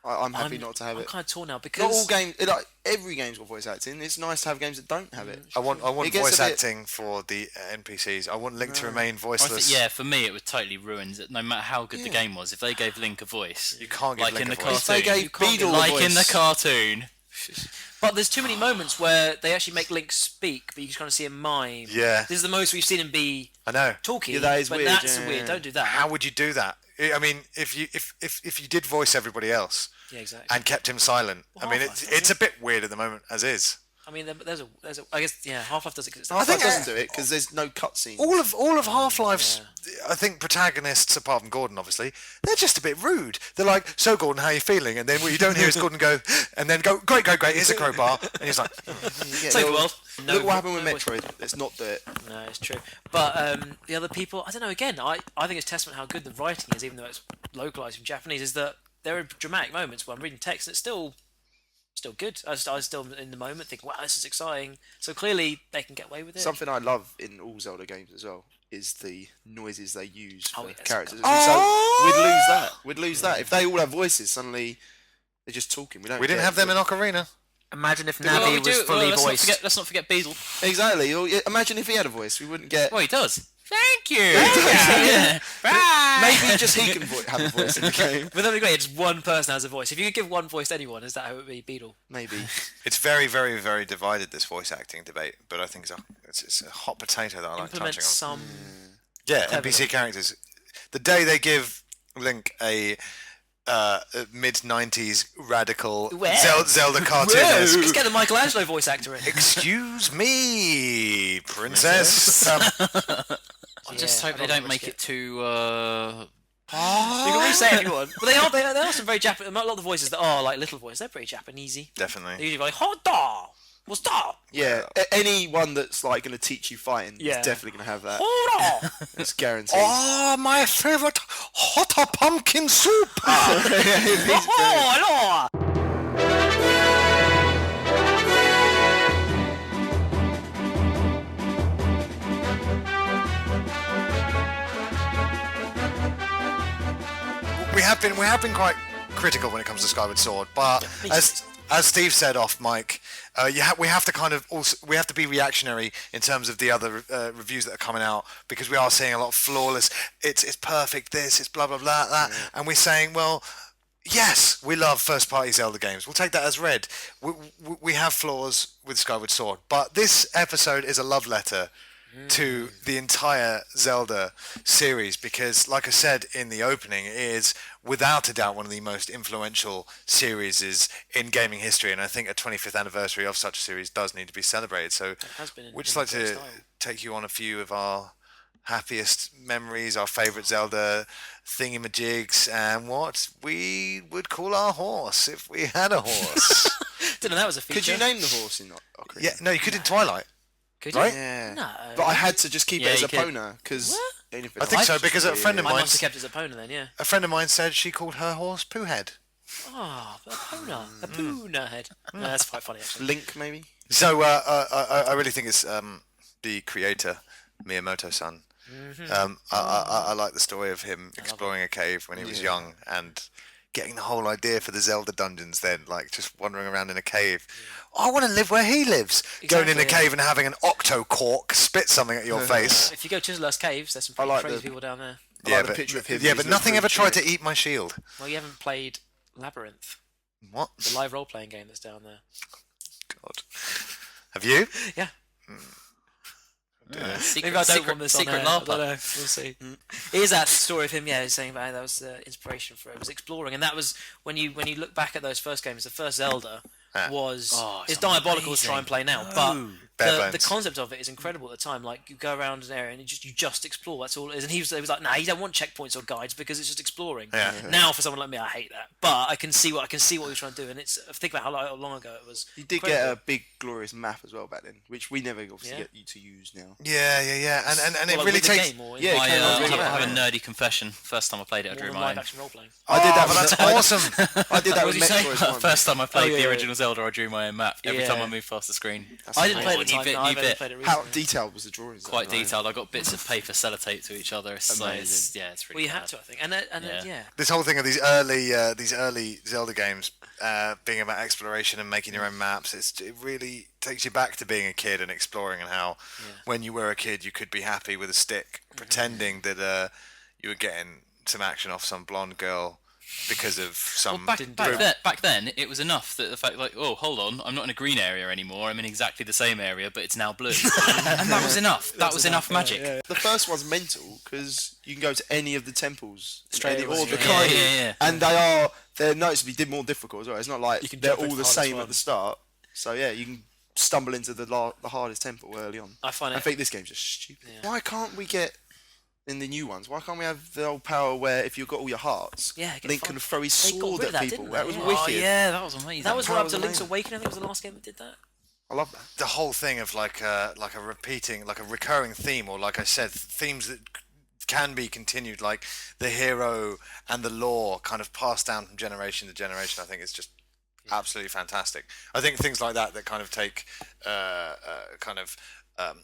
I'm happy not to have I'm it. kind of torn now Not because all games. Every game's got voice acting. It's nice to have games that don't have it. I want It gets voice a bit- acting for the NPCs. I want Link to remain I voiceless. think, yeah, for me it would totally ruin it. No matter how good the game was, if they gave Link a voice, You can't give like Link in a the voice. cartoon, If they gave You can't Beedle a like voice, in the cartoon. but there's too many moments where they actually make Link speak, but you just kind of see him mime. Yeah. This is the most we've seen him be I know. talking. Yeah, that is but weird, that's yeah. weird. Don't do that. How would you do that? I mean, if you did voice everybody else Yeah, exactly. and kept him silent, Well, I mean, Half-Life, it's a bit weird at the moment as is. I mean, there's a. I guess Half-Life does exist. I think think, doesn't do it because there's no cutscene. All of Half-Life's, I think, protagonists, apart from Gordon, obviously, they're just a bit rude. They're like, "So, Gordon, how are you feeling?" And then what you don't hear is Gordon go, and then go, "Great, here's a crowbar," and he's like, Save the world. Look what happened with no voice. Metroid. Let's not do it. No, it's true. But the other people, I don't know. Again, I think it's testament how good the writing is, even though it's localized from Japanese. Is that there are dramatic moments where I'm reading text and it's still good. I was still in the moment thinking, "Wow, this is exciting." So clearly they can get away with it. Something I love in all Zelda games as well is the noises they use for yes, of characters. course. So we'd lose that. We'd lose that if they all have voices. Suddenly they're just talking. We didn't have them in Ocarina. Imagine if Well, Navi was fully voiced. Let's not forget Beedle. Exactly. Well, imagine if he had a voice, we wouldn't get. Well, he does. Thank you. Yeah. Bye. Maybe just he can have a voice in the game. But that'd be great. Just one person has a voice. If you could give one voice to anyone, is that how it would be? Beedle. Maybe. It's very, very, very divided, this voice acting debate, but I think it's a hot potato that I like Implement touching on. some. Yeah, Clever. NPC characters. The day they give Link a mid-90s radical Where? Zelda Let's cartoon. get the Michelangelo voice actor in. Excuse me, princess. I just hope they don't make it too. You can really say it if you want. But they are some very Japanese. A lot of the voices that are like little voices, they're pretty Japanesey. They're Definitely. usually like, hot dog! What's that? Yeah. Anyone that's like going to teach you fighting Yeah. is definitely going to have that. Hold on! It's guaranteed. Oh, my favorite hot pumpkin soup. Oh, no! We have been quite critical when it comes to Skyward Sword, but as Steve said off mic, we have to kind of we have to be reactionary in terms of the other reviews that are coming out, because we are seeing a lot of flawless. It's perfect. It's blah blah blah that, and we're saying, well, yes, we love first-party Zelda games. We'll take that as read. We have flaws with Skyward Sword, but this episode is a love letter to the entire Zelda series, because, like I said in the opening, it is without a doubt one of the most influential series in gaming history, and I think a 25th anniversary of such a series does need to be celebrated. So has been in we'd just a like great to style. take you on a few of our happiest memories, our favourite Zelda thingamajigs, and what we would call our horse if we had a horse. Didn't know that was a feature. Could you name the horse in Ocarina? Yeah, no, you could in Twilight. Could you? right? Yeah. No. But I had to just keep Yeah, it as you a could. Pona because I think so, because a friend of I mine, must have kept it as a Pona then, yeah. said she called her horse Poohead. Oh, a Pona. A Pona head. No, that's quite funny, actually. Link maybe. So I really think it's the creator, Miyamoto-san. I like the story of him exploring a cave when he was young and getting the whole idea for the Zelda dungeons then, like just wandering around in a cave. I want to live where he lives. Going in a Exactly, yeah. cave and having an octo-cork spit something at your face. If you go to Chiselhurst Caves, there's some I pretty like crazy the- people down there. I like the picture of him. Yeah, with but his nothing little ever tried tunic. to eat my shield. Well, you haven't played Labyrinth, What? the live role-playing game that's down there. God. Have you? Yeah. Secret, Maybe I don't secret, want this on secret air. I LARPer. don't know. We'll see. Here's that story of him, saying about that was the inspiration for it. It was exploring, and that was when you look back at those first games. The first Zelda was it's diabolical to try and play now, but the concept of it is incredible at the time. Like you go around an area and you just explore. That's all it is. And he was like, "Nah, you don't want checkpoints or guides because it's just exploring." Yeah. Now, for someone like me, I hate that, but I can see what you're trying to do. And it's think about how long ago it was. You did incredible. get a big glorious map as well back then, which we never obviously get you to use now. Yeah, and it Like really with the takes. game or Yeah, I have a yeah. nerdy confession. First time I played it, I more drew than my live own. action role playing. I did that. But that's awesome. I did that What with did you say? Metroid 1. First time I played yeah, the yeah. original Zelda, I drew my own map. Every Yeah. time I moved past the screen. I didn't play Oh, it at the new time. bit, No, new I've only bit. played it How recently. detailed was the drawings? Quite though, right? detailed. I got bits of paper sellotaped to each other. It's like, it's Well, really you had bad. to, I think, and Yeah. This whole thing of these early Zelda games being about exploration and making your own maps, it really takes you back to being a kid and exploring, and how when you were a kid you could be happy with a stick, pretending that you were getting some action off some blonde girl because of some. Back then, it was enough that the fact, like, oh, hold on, I'm not in a green area anymore. I'm in exactly the same area, but it's now blue, and that was enough. That was enough magic. The first one's mental because you can go to any of the temples, Straight away. or the Yeah, kind, yeah. and they're noticeably more difficult as well. It's not like You can they're jump all over the the hardest same one. at the start. So yeah, you can stumble into the hardest temple early on. I find I it. think this game's just stupid. Yeah. Why can't we get in the new ones? Why can't we have the old power where if you've got all your hearts, Yeah, get Link fun. can throw his They got sword rid of at that, people? didn't That they? was Yeah. wicked. Oh yeah, that was amazing. That was That right up was to Link's amazing. Awakening. I think was the last game that did that. I love that. The whole thing of like a recurring theme, or like I said, themes that can be continued, like the hero and the lore kind of passed down from generation to generation. I think it's just absolutely fantastic. I think things like that kind of take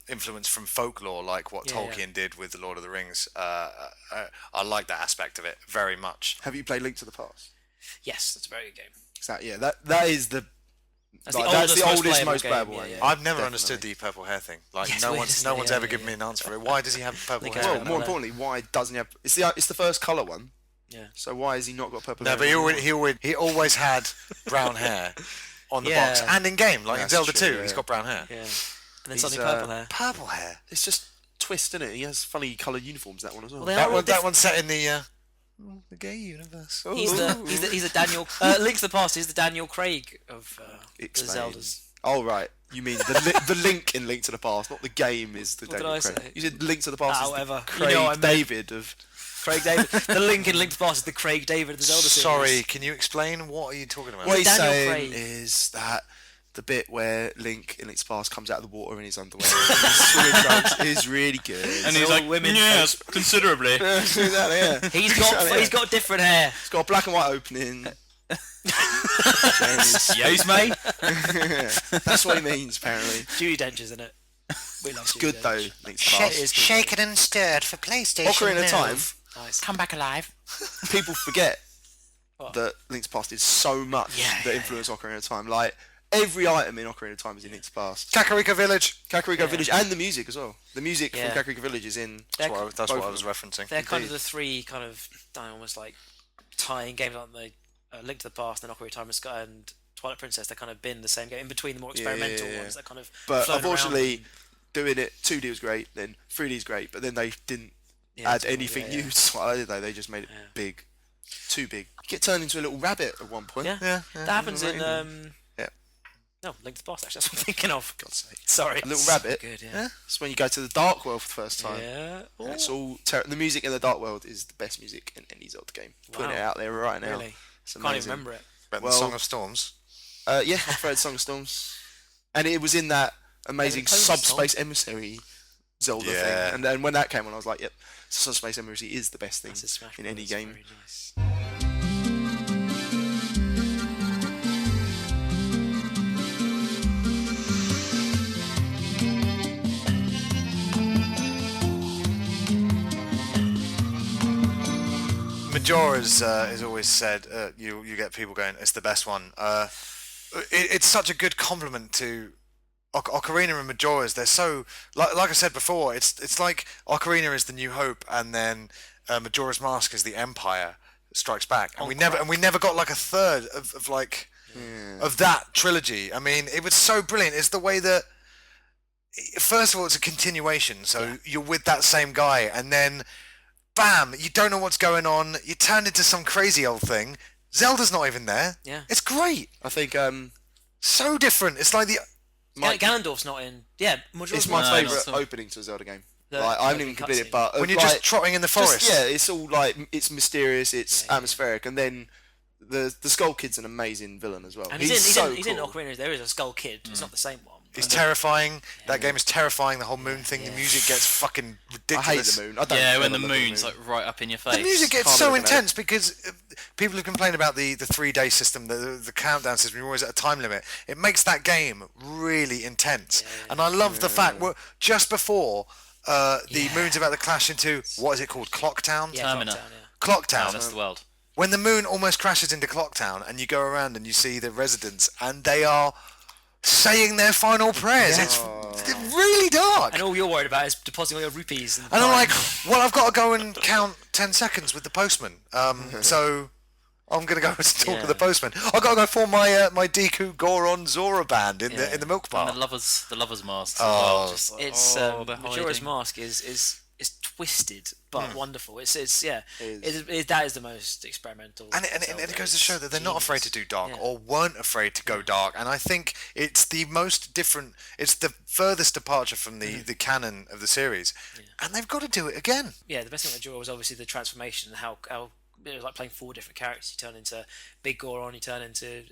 influence from folklore, like what Tolkien did with the Lord of the Rings. I like that aspect of it very much. Have you played Link to the Past? Yes, that's a very good game. Exactly. Yeah, that is the. That's That's the oldest, most game, playable yeah, one. yeah. I've never Definitely. understood the purple hair thing. Like Yes, no weird, one's isn't it? ever Yeah, given yeah. me an answer for it. Why does he have purple Think hair? it's Well, about more that. importantly, why doesn't he have? It's the first color one. Yeah. So why has he not got purple? No, hair but anymore? he always had brown hair on the Yeah. box and in game, like in That's Zelda true, 2, yeah. he's got brown hair. Yeah. And then He's, suddenly purple hair. Purple hair. It's just twist, isn't it? He has funny coloured uniforms. That one as well. Well, they That are all that one's set in the gay universe. He's the Daniel. Link to the Past is the Daniel Craig of the Explain. Zeldas. Oh right, you mean the Link in Link to the Past, not the game is the What did Daniel I Craig. say? You said Link to the Past is However, the you Craig know what I meant. David of. Craig David. The Link in Link to the Past is the Craig David of the Zelda series. Sorry, can you explain? What are you talking about? What he's Daniel saying Craig. is that the bit where Link in Link's Past comes out of the water in his underwear and his swimming trunks is really good. And he's all like, women. yes, considerably. Exactly, yeah. He's got different hair. It's got a black and white opening. Yes, mate. That's what he means, apparently. Judi Dench, isn't it? We love Judi Good Dench. though, Link's Past. is good. Shaken and stirred for PlayStation. Ocarina of Time, Nice. Come back alive. people forget What? that Link's Past is so much Yeah, that yeah, influenced Ocarina of Time. Like, every item in Ocarina of Time is in Link's Past. Kakariko Village. Kakariko Village, and the music as well. The music Yeah. from Kakariko Village is in. They're- That's both what I of was them. referencing. They're kind of Indeed. the three kind of almost like tying games, aren't they? Link to the Past, and Ocarina of Time and Sky and Twilight Princess. They've kind of been the same game in between the more experimental yeah. ones that kind of. But flown around. unfortunately, doing it 2D was great, then 3D is great, but then they didn't Yeah, add it's all- anything yeah, new to Twilight, did they? They just made it big. Too big. You get turned into a little rabbit at one point. Yeah, Yeah, that happens in. Yeah. No, Link to the Past. Actually, that's what I'm thinking of. God's sake. Sorry. A little rabbit. Good, yeah. That's when you go to the Dark World for the first time. Yeah. And it's all the music in the Dark World is the best music in any Zelda game. Putting Wow. it out there right now. Really? It's Can't amazing. even remember it. But Well- the Song of Storms. Yeah, I've heard Song of Storms. And it was in that amazing Pony Subspace Emissary Zelda Yeah. thing. And then when that came on, I was like, yep, Subspace Emissary is the best thing That's a Smash in any Bros, game. very nice. Majora's is always said you get people going, it's the best one. It's such a good compliment to Ocarina and Majora's. They're so like I said before. It's like Ocarina is the New Hope, and then Majora's Mask is the Empire Strikes Back, and we never got like a third of that trilogy. I mean, it was so brilliant. It's the way that first of all, it's a continuation. So you're with that same guy, and then, bam! You don't know what's going on. You turn into some crazy old thing. Zelda's not even there. Yeah. It's great. I think So different. It's like the. Ganondorf's not in. Yeah, Majora's it's my Mask. favourite not at all. opening to a Zelda game. The Like, I haven't even cutscene. completed it, but When you're like, just trotting in the forest. yeah, it's all like it's mysterious, it's atmospheric, and then the Skull Kid's an amazing villain as well. And he's in cool. Ocarina. There is a Skull Kid. It's not the same one. He's terrifying. That game is terrifying. The whole moon thing. The music gets fucking I ridiculous. hate the moon. I don't Yeah, when ever the look at moon's like right up in your face. The music gets Can't so look at it. intense because people have complained about the 3-day system, the countdown system. You're always at a time limit. It makes that game really intense, and I love the fact just before the moon's about to clash into what is it called, Clock Town? Yeah, Termina. Clocktown, yeah. Clock Oh, Town. that's the world. When the moon almost crashes into Clock Town, and you go around and you see the residents, and they are saying their final prayers. It's really dark. And all you're worried about is depositing all your rupees. And I'm like, well, I've got to go and count 10 seconds with the postman. So I'm going to go and talk to the postman. I've got to go form my my Deku Goron Zora band in the milk bar. And the lovers masks. Oh. as well. Just like, it's they're Majora's hiding. Mask is twisted but wonderful. It's that is the most experimental. And it goes to show that they're not afraid to do dark, Yeah. or weren't afraid to go dark. And I think it's the most different, it's the furthest departure from the canon of the series. And they've got to do it again. Yeah, the best thing about Majora was obviously the transformation. How it was like playing 4 different characters. You turn into Big Goron, you turn into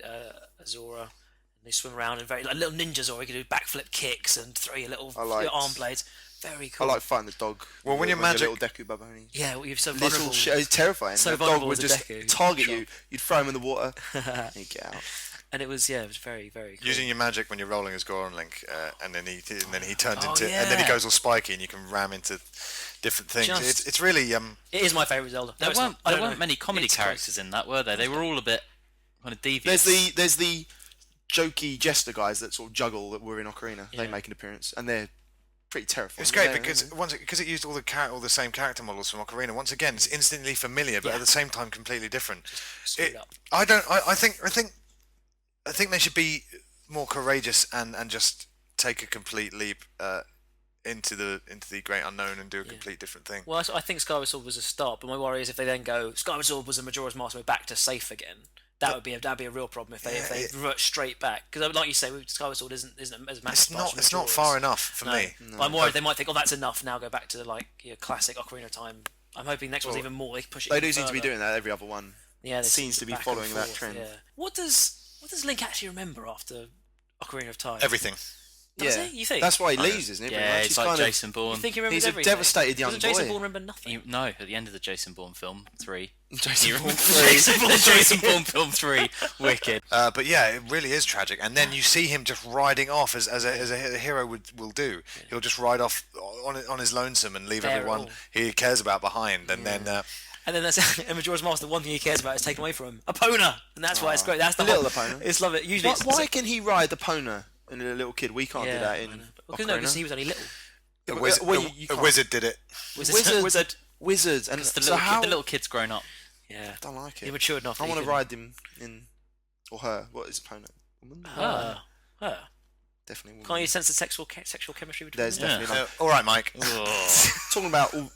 Azora, and they swim around and very like little ninjas, or you can do backflip kicks and throw your little your arm blades. Very I cool. like fighting the dog. Well, when you're magic- your little Deku Baboni. Yeah, well, you're so Little vulnerable. shit, it's terrifying. So the dog vulnerable would as a just Deku. target you. You'd throw him in the water. and he'd get out. And it was very very cool. Using your magic when you're rolling as Goron Link, and then he turns Oh, into, and then he yeah. goes all spiky, and you can ram into different things. Just- It's really It is my favourite Zelda. No, There it's weren't, not. I there don't weren't know. many comedy It's characters in that, were there? They were all a bit kind of devious. There's the jokey jester guys that sort of juggle that were in Ocarina. They Yeah. make an appearance, and they're pretty terrifying. It's great Yeah, because it used all the same character models from Ocarina. Once again, it's instantly familiar, but at the same time completely different. Screwed up. I think they should be more courageous and just take a complete leap into the great unknown and do a complete different thing. Well, I think Skyward Sword was a start, but my worry is if they then go Skyward Sword was a Majora's Mask, we're back to safe again. That'd be a real problem if they revert straight back, because like you say, Skyward Sword isn't as massive. It's not far enough for me. But I'm worried they might think, oh, that's enough. Now go back to like your classic Ocarina of Time. I'm hoping next one's even more. They can push it. They even do seem to be further. doing that every other one. Yeah, they seems to be back and following that forth, trend. Yeah. What does Link actually remember after Ocarina of Time? Everything. Does Yeah, he? You think? that's why he leaves, isn't it? pretty yeah, much? it's He's like kind of- Jason Bourne. You think he remembers He's a everything? devastated young Doesn't Jason boy. Bourne remember nothing? No, at the end of the Jason Bourne film 3. Jason You Bourne remember 3. Jason Bourne film 3? Wicked. But yeah, it really is tragic. And then you see him just riding off as a hero will do. He'll just ride off on his lonesome and leave Bare it everyone all. he cares about behind. And then And then that's in Majora's Mask. The one thing he cares about is taken away from him. Epona, and that's why it's great. That's the A little whole, Epona. It's love it. Usually, Why can he ride the Pona and a little kid? We can't do that in because Ocarina. he was only little. a Well, wizard, you a can't- wizard did it. Wizard. Wizards, and The so little, how? the little kid's grown up. Yeah. I don't like He it. matured enough. I that want he to could- ride him in, or her. What is Pona? Woman? Her. Definitely woman. Can't you sense the sexual chemistry between There's them? definitely like, All right, Mike. talking about all,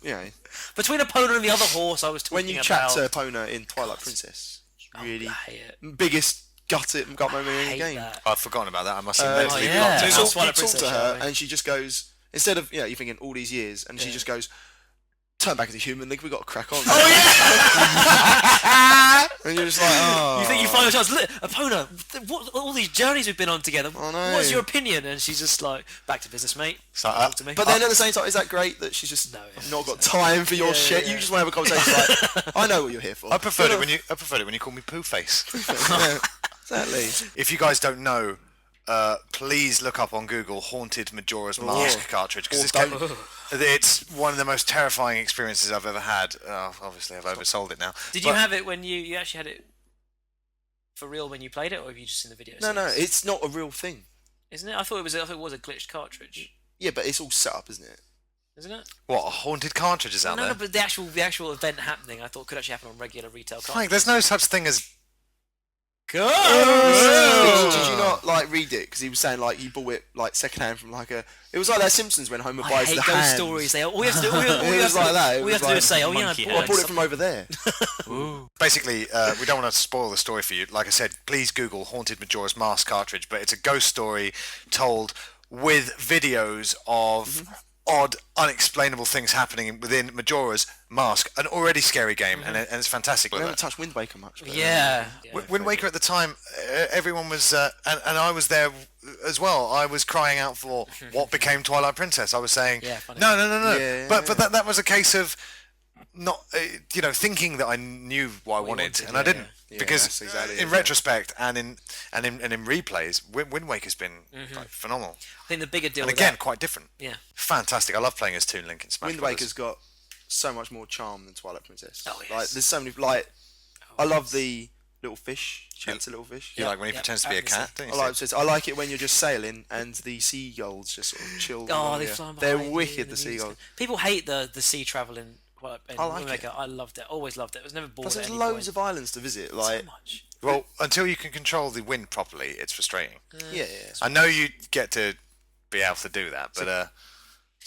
Between Epona and the other horse, I was talking when you about. chat to Epona in Twilight Princess, really I hate it. biggest gut moment in I any hate game. that. I've forgotten about that. I must Uh, admit. oh, to be yeah. blunt. You That's talk, Twilight you talk Princess, to shall her, we? and she just goes, instead of you're thinking all these years, and she just goes, turn back into human. Like we got to crack on. And you're just like, oh. You think you find a chance? Look, Epona, what all these journeys we've been on together. I know. What's your opinion? And she's just like, back to business, mate. So, Talk to me. But then at the same time, is that great that she's just No, yeah. not got time for your shit? yeah. You just want to have a conversation. Like, I know what you're here for. I preferred it when you call me Poo Face. Yeah, exactly. If you guys don't know, please look up on Google "Haunted Majora's Mask" cartridge, because it's one of the most terrifying experiences I've ever had. Obviously, I've oversold it now. Did you have it when you actually had it for real when you played it, or have you just seen the video? No, series? it's not a real thing. Isn't it? I thought it was a glitched cartridge. Yeah, but it's all set up, isn't it? Isn't it? What, a haunted cartridge is out No, there? no, but the actual event happening, I thought could actually happen on regular retail cartridges. Mike, there's no such thing as Did you not like read it? Because he was saying like he bought it like secondhand from like a. It was like that Simpsons when Homer I buys hate the those hands. stories. All you have to do, all It you was like that. It all you have was to do like is say, "Oh yeah, monkey I I bought bought it from over there. Basically, we don't want to spoil the story for you. Like I said, please Google Haunted Majora's Mask cartridge, but it's a ghost story told with videos of odd, unexplainable things happening within Majora's Mask, an already scary game, and it's fantastic. We With haven't that. touched Wind Waker much. But, Yeah. Wind Waker at the time, everyone was, and I was there as well. I was crying out for what became Twilight Princess. I was saying, Yeah, funny. no. Yeah, but that was a case of not, thinking that I knew what I wanted, and I didn't. Yeah, Because that's exactly in it, retrospect and in replays, Wind Waker's been like, phenomenal. I think the bigger deal. And with again, that, quite different. yeah. Fantastic. I love playing as Toon Link in Smash Wind Brothers. Waker's got so much more charm than Twilight Princess. Oh, yes. Like there's so many like. I love the little fish. Chance a little fish. You like when he pretends to be a cat, don't you? I like it when you're just sailing and the seagulls just sort of chill. Oh, along they you. fly behind They're you, wicked. the The music. seagulls. People hate the sea traveling. I like it. I loved it. Always loved it. It was never bored. Plus, at there's any loads point. of islands to visit. Like so much. Well, until you can control the wind properly, it's frustrating. yeah. I know you get to be able to do that, but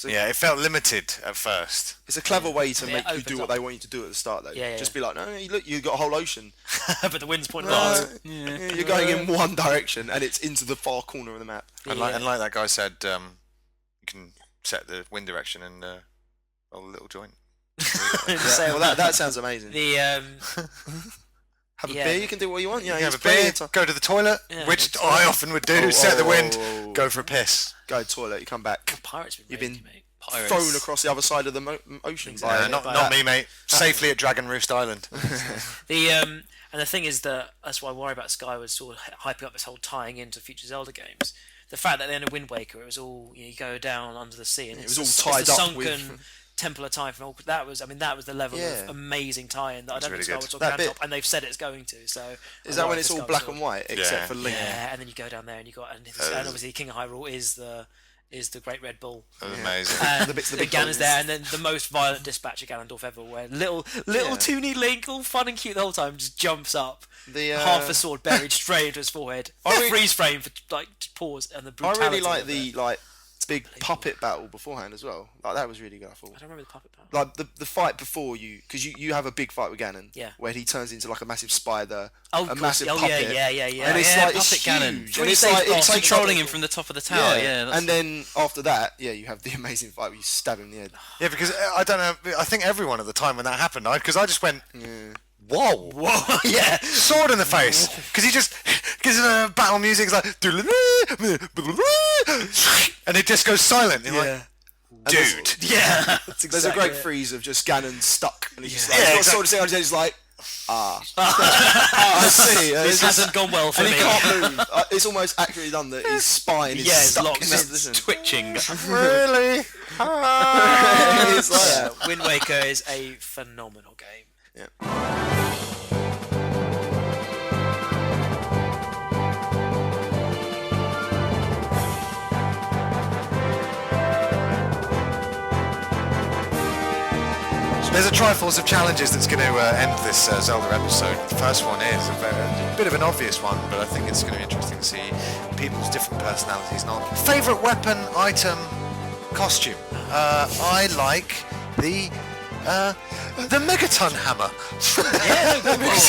yeah, it felt limited at first. It's a clever way to Yeah, make it you do opens what up. they want you to do at the start, though. Yeah, Just yeah. be like, no, look, you've got a whole ocean. But the wind's pointing No, at us. you're going in one direction, and it's into the far corner of the map. And like that guy said, you can set the wind direction and a little joint. So, Well, that sounds amazing. the Have a yeah. beer, you can do what you want. You Yeah, can have it's a beer, brilliant. go to the toilet, Yeah, which it's I often would do, set the wind, go for a piss. Go to the toilet, you come back. pirates been You've raiding, been mate. Pirates. thrown across the other side of the ocean. by- Not me, mate. Safely at Dragon Roost Island. And the thing is that that's why I worry about Skyward Sword hyping up this whole tying into future Zelda games. The fact that then in Wind Waker it was all you go down under the sea and It it's was all it's the tied up sunken with- Temple of Time from all that was the level Yeah. of amazing tie-in that I don't really think good. Skyward Sword That can bit- top, and they've said it's going to. So Is I that worry when for it's all Skyward black Sword. and white, except Yeah. for Link? Yeah, and then you go down there and and obviously King of Hyrule is the Great Red Bull. That was amazing. And The big Ganon's balls. there, and then the most violent dispatch of Ganondorf ever, where little toony Link, all fun and cute the whole time, just jumps up, The, half a sword buried straight into his forehead. Freeze frame for like pause and the I brutality. really like of the it. big puppet battle beforehand as well. Like that was really good. I thought. I don't remember the puppet battle. Like the fight before you, because you have a big fight with Ganon. Yeah. Where he turns into like a massive spider, Oh, a course. massive Oh, puppet. yeah. And it's Yeah, like it's puppet Ganon. huge. When And he it's saves like it boss, takes Controlling him from the top of the tower. Yeah. and then after that, you have the amazing fight where you stab him in the head. Yeah, because I don't know. I think everyone at the time when that happened, because I just went, whoa, Yeah. sword in the face, because he just because battle music is like, and it just goes silent. You're like, dude. Yeah. There's a great freeze of just Ganon stuck, and he's just like, Yeah, he's got exactly. sword in his head, and he's like, I see. This hasn't gone well for And me. he can't move. It's almost accurately done that his spine is Yeah, it's stuck locked. in that It's position. Twitching. Really? It's like that. Wind Waker is a phenomenal game. There's a Triforce of challenges that's going to end this Zelda episode. The first one is a bit of an obvious one, but I think it's going to be interesting to see people's different personalities. Favourite weapon, item, costume? I like the Megaton hammer.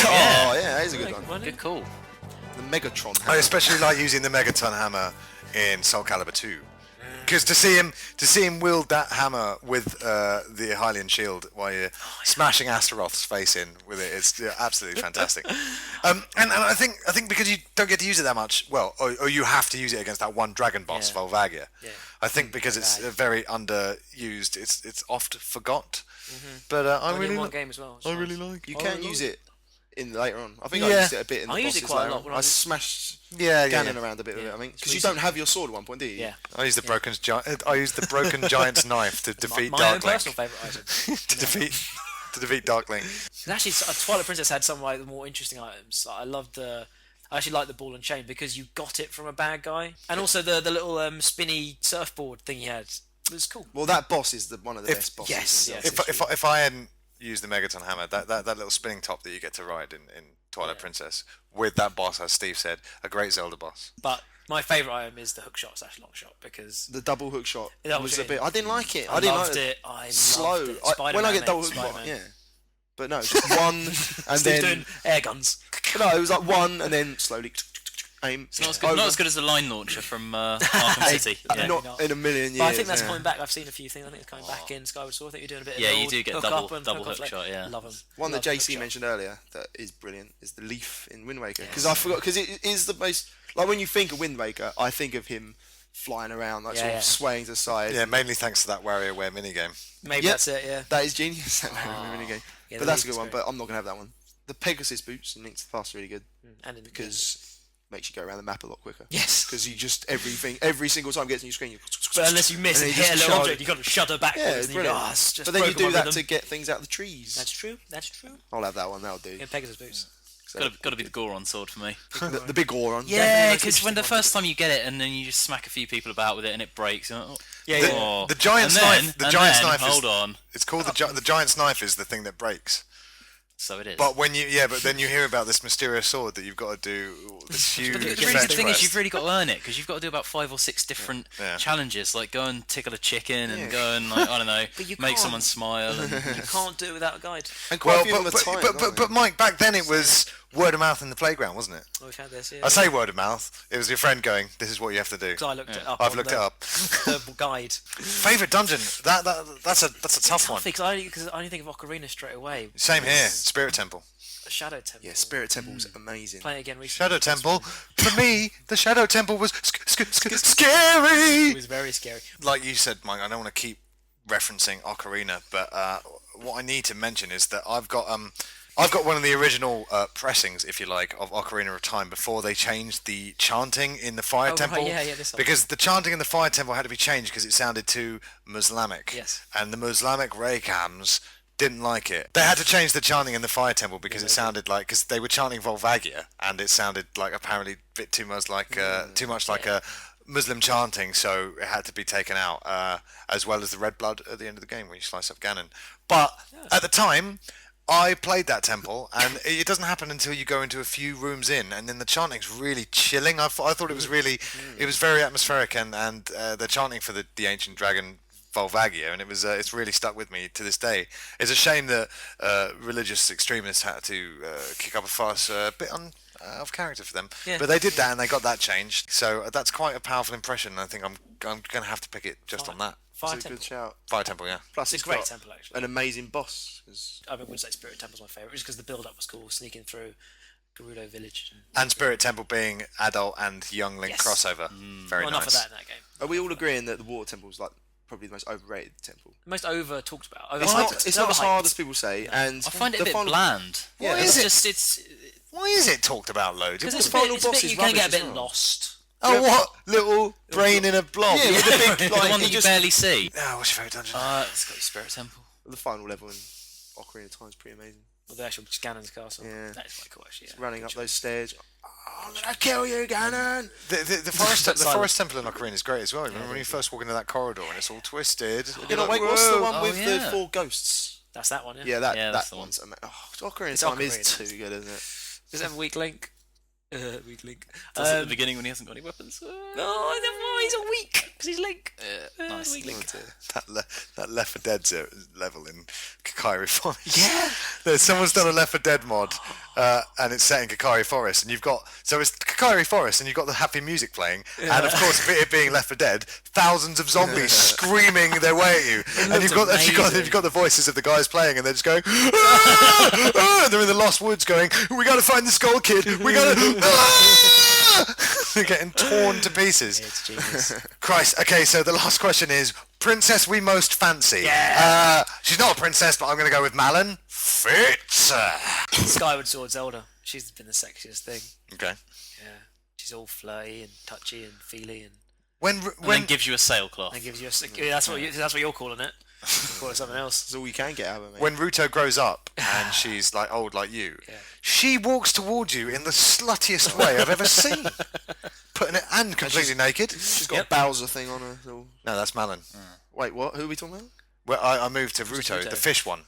Oh, yeah, that is a good one. Good call. The Megatron. I especially like using the Megaton hammer in Soul Calibur 2. Because to see him wield that hammer with the Hylian shield while you're smashing Astaroth's face in with it, it's absolutely fantastic. And I think because you don't get to use it that much, well, or you have to use it against that one dragon boss, Yeah. Volvagia. Yeah. I think because it's very underused, it's oft forgot. But I Only in really one like. game as well. I really like. You can use it in later on. I think Yeah. I used it a bit in the I used it bosses quite a later lot on. when I I was- smashed Yeah, Ganon around a bit with it, I think. Because you don't have your sword at one point, do you? Yeah. I used I used the broken giant's knife to defeat My own Dark Link. personal favourite item. to defeat Dark Link. And actually, Twilight Princess had some like the more interesting items. Like, I actually like the ball and chain because you got it from a bad guy, and also the little spinny surfboard thing he had. It was cool. Well, that boss is one of the If- best bosses. yes, in yes. Zelda history. If I hadn't used the Megaton hammer, that little spinning top that you get to ride in Twilight Princess. With that boss, as Steve said, a great Zelda boss. But my favourite item is the hook shot / long shot because The double hook shot That was was a it. bit. I didn't like it. I didn't loved like it. I slow. loved it. When I Spider-Man, get mate, double hook, Spider-Man. yeah. But no, it's just one and Steve's then doing air guns. no, it was like one and then slowly aim. It's not as good as the line launcher from Arkham City. Yeah. Not in a million years. But I think that's yeah. coming back. I've seen a few things. I think it's coming back in Skyward Sword. I think you're doing a bit of Yeah, the you old do get hook double up and hook off, like, shot, yeah. Love them. One that Love the hook JC shot. mentioned earlier that is brilliant is the leaf in Wind Waker. Because I forgot, because it is the most, like when you think of Wind Waker, I think of him flying around, like sort Yeah. of swaying to the side. Yeah, mainly thanks to that WarioWare minigame. Maybe Yep. that's it, yeah. That is genius, that minigame. Yeah, But the that's a leaf good is one, great. but I'm not going to have that one. The Pegasus boots in Link to the Past are really good And in, because makes you go around the map a lot quicker. Yes. Because you just, every single time it gets on your screen, you But unless you miss and and then hit a just little charge- object, you've got to shudder backwards. Yeah, it's and you go, brilliant. it's just But then you broken do my that rhythm. to get things out of the trees. That's true. That's true. I'll have that one, that'll do. In Pegasus boots. Got to be the Goron sword for me. The big Goron. Yeah, Definitely because when the interesting one. first time you get it and then you just smack a few people about with it and it breaks. You're like, oh, Yeah, The, yeah. oh. the giant's And then- knife. The and giant's then, knife. Hold on. It's called the giant's knife. Is the thing that breaks. So it is. But when you but then you hear about this mysterious sword that you've got to do this huge. But the really fetch good thing is quest. you've really got to learn it because you've got to do about 5 or 6 different Yeah. challenges, like go and tickle a chicken and Yeah. go and like, I don't know, But you make can't. someone smile. And, You can't do it without a guide. And quite Well, a few of them are timed, but Mike, back then it was word of mouth in the playground, wasn't it? Oh, we've had this, yeah. I say word of mouth. It was your friend going, "This is what you have to do." Because I looked it up. I've on looked the, it up. The guide. Favorite dungeon? That's a tough one. Because I only think of Ocarina straight away. Same here. Spirit Temple. Shadow Temple. Yeah, Spirit Temple's amazing. Playing again recently. Shadow Temple. For me, the Shadow Temple was scary. It was very scary. Like you said, Mike, I don't want to keep referencing Ocarina, but what I need to mention is that I've got one of the original pressings, if you like, of Ocarina of Time before they changed the chanting in the Fire Oh, Temple. right, yeah, this one. Because the chanting in the Fire Temple had to be changed because it sounded too Muslimic. Yes. And the Muslimic Raykams didn't like it. They had to change the chanting in the Fire Temple because it sounded like, because they were chanting Volvagia and it sounded like apparently a bit too much like a Muslim chanting, so it had to be taken out, as well as the red blood at the end of the game when you slice up Ganon. But at the time, I played that temple, and it doesn't happen until you go into a few rooms in, and then the chanting's really chilling. I thought it was really, it was very atmospheric, and the chanting for the ancient dragon Volvagia, and it's really stuck with me to this day. It's a shame that religious extremists had to kick up a fuss a bit of character for them, Yeah. but they did that and they got that changed. So that's quite a powerful impression. And I think I'm going to have to pick it just on that. Fire It's a Temple. good shout. Fire Temple, yeah. Plus, It's it's a great got temple, actually. an amazing boss. 'Cause I wouldn't say Spirit Temple's my favourite, just because the build-up was cool, sneaking through Gerudo Village. And Spirit Temple being adult and young Link Yes. crossover. Very Well, nice. enough of that in that game. are we all agreeing that the Water Temple is like probably the most overrated temple? Most over talked about. It's not as hard as people say, and I find it a the bit final- bland. Yeah, Is It's it? just it's Why is it talked about loads? because It it's was- a bit, final it's a boss bit is you can get a rubbish as bit well. lost. Oh, what? Little brain in a blob. Yeah, with the big The one like that you you just barely see. Oh, what's your favourite dungeon? It's got your Spirit Temple. the final level in Ocarina of Time is pretty amazing. Well, the actual Ganon's castle. Yeah. That is quite cool, actually. Yeah. Running up those stairs. Oh, I'm gonna kill you, Ganon! The forest the Silent. forest temple in Ocarina is great as well. Remember when you first walk into that corridor and it's all twisted? You know, wait, what's the one Oh, with the yeah. 4 ghosts? That's that one, yeah. Yeah, that Yeah, that's the one's amazing. Oh, Ocarina of It's Time is Ocarina. too good, isn't it? Does it have a weak link? Weak link. Does it at the beginning when he hasn't got any weapons? No, he's a weak, because he's Link. Nice. Weak link. That Left 4 Dead level in Kakari Forest. Yeah. Someone's done a Left 4 Dead mod, and it's set in Kakari Forest, and you've got it's Kakari Forest, and you've got the happy music playing, and of course, it being Left 4 Dead, thousands of zombies screaming their way at you, and you've got the voices of the guys playing, and they're just going, "Ah! Ah!" They're in the Lost Woods, going, "We got to find the Skull Kid. We got to." They're getting torn to pieces. It's genius. Christ. Okay, so the last question is princess we most fancy. Yeah. She's not a princess, but I'm going to go with Malon. Fitz. Skyward Sword Zelda. She's been the sexiest thing. Okay. Yeah. She's all flirty and touchy and feely and When And then gives you a sailcloth. gives you a. That's what you're calling it. Call it something else. That's all you can get out of it, mate. when Ruto grows up and she's like old like you, she walks towards you in the sluttiest way I've ever seen. Putting it and completely naked. She's got a Bowser thing on her. Little... No, that's Malon. Wait, what? Who are we talking about? Well, I moved to Ruto, Ruto. the fish one.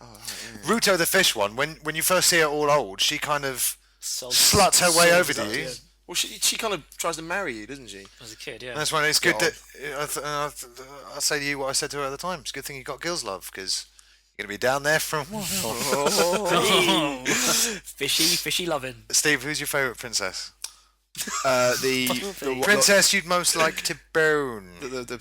Ruto, the fish one. When you first see her all old, she kind of sluts her way over to you. Yeah. Well, she kind of tries to marry you, doesn't she? As a kid, yeah. That's why it's good God. that I say to you what I said to her at the time. It's a good thing you got Gil's love because you're going to be down there for a while. Fishy loving. Steve, who's your favourite princess? The Princess you'd most like to bone. the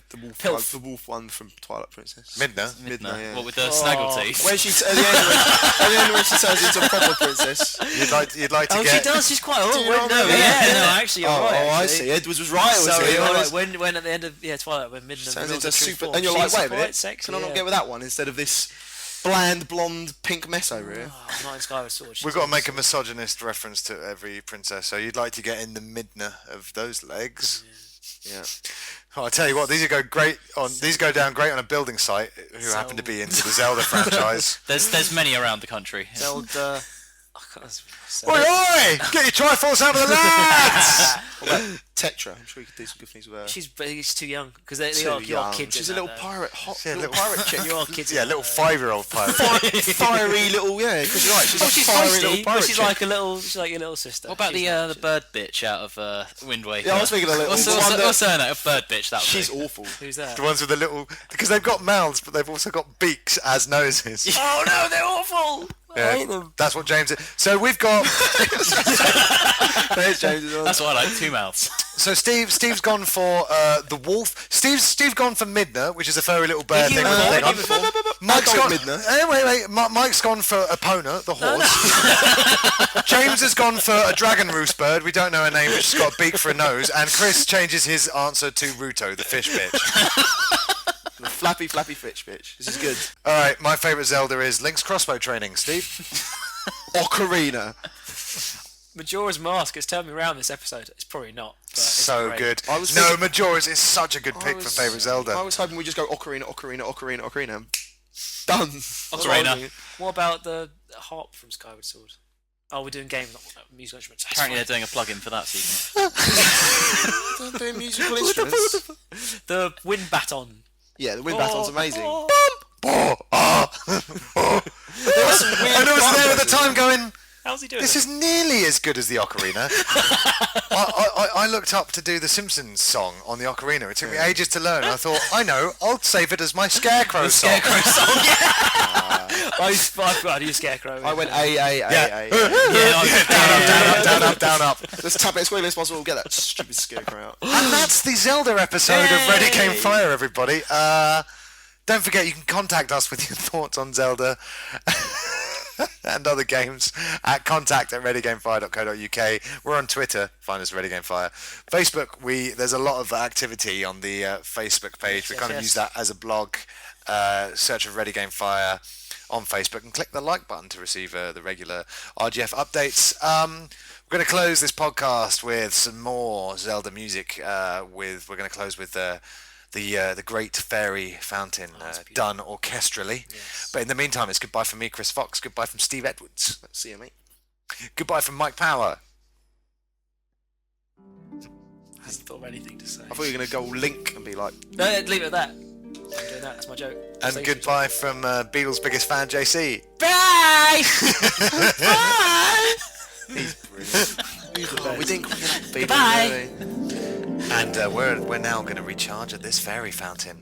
wolf one from Twilight Princess. Midna. Midna, yeah. What with the snaggle teeth? When she at the end when she turns into a proper princess. You'd like to Oh, get. she does. She's quite. Do you not no, remember? actually, you're right. Oh, I actually. see. Edward was right. Sorry, was you're he? right. When at the end of Twilight, when Midna Turns reveals into the true super, form, and you're like, she's wait a quite minute. sexy, Can I not yeah. get with that one instead of this bland blonde pink mess over here? Oh, not in Skyward Sword. We've got to make a misogynist reference to every princess, so you'd like to get in the Midna of those legs. Yeah. Oh, I tell you what, these go down great on a building site who happen to be into the Zelda franchise. There's many around the country. Zelda. Oi, oi! Get your Triforce out of the lads! What about Tetra? I'm sure you could do some good things with her. But he's too young because they Too are young. kids. She's a in little that, pirate, Yeah, little pirate chick. You are kids. Yeah, little 5-year-old pirate. Fiery little, yeah. Because you're right. She's Oh, a she's fiery feisty, little but pirate she's chick. like a little. She's like your little sister. What about She's the bird bitch out of Wind Waker? Yeah, I was thinking a little. What's her name? A bird bitch. That She's was awful. Who's that? The ones with the little... Because they've got mouths, but they've also got beaks as noses. Oh no, they're awful. I hate them. That's what James is. So we've got... There's James as well. That's what I like. 2 mouths. So Steve's gone for the wolf. Steve's gone for Midna, which is a furry little bird Give thing me with a the thing ball, on. give me the ball. Mike's I gone... got Midna. Wait. Mike's gone for Epona, the horse. James has gone for a dragon roost bird. We don't know her name, but she's got a beak for a nose. And Chris changes his answer to Ruto, the fish bitch. The flappy fish bitch. This is good. All right, my favourite Zelda is Link's crossbow training. Steve? Ocarina. Majora's Mask has turned me around this episode. It's probably not. But it's So great. good. I was No, thinking- Majora's is such a good pick for favourite Zelda. I was hoping we just go Ocarina. Done. Ocarina. What about the harp from Skyward Sword? Oh, we're doing games, not musical instruments. That's Apparently fine. they're doing a plug-in for that, so you can... Don't do musical instruments. The wind baton. Yeah, the wind baton's amazing. And I was there at the time going, How's he doing? this is nearly as good as the Ocarina. I looked up to do the Simpsons song on the Ocarina. It took me ages to learn. I thought, I know, I'll save it as my Scarecrow song. I forgot how to use Scarecrow. I went A. Yeah, down, up, down, up. Let's tap it as quickly as possible. Get that stupid scarecrow out. And that's the Zelda episode of Ready Game Fire, everybody. Don't forget, you can contact us with your thoughts on Zelda and other games at contact@readygamefire.co.uk. We're on Twitter. Find us Ready Game Fire. Facebook, there's a lot of activity on the Facebook page. We kind of use that as a blog. Search for Ready Game Fire on Facebook and click the like button to receive the regular RGF updates. We're going to close this podcast with some more Zelda music. We're going to close with the Great Fairy Fountain, done orchestrally. Yes. But in the meantime, it's goodbye from me, Chris Fox. Goodbye from Steve Edwards. See you, mate. Goodbye from Mike Power. I hadn't thought of anything to say. I thought you were going to go Link and be like, No, leave it at that. I'm doing that. That's my joke. And Say goodbye from Beagle's biggest fan, JC. Bye! he's brilliant. Oh, we didn't call you that. Goodbye. Did we? And we're now going to recharge at this fairy fountain.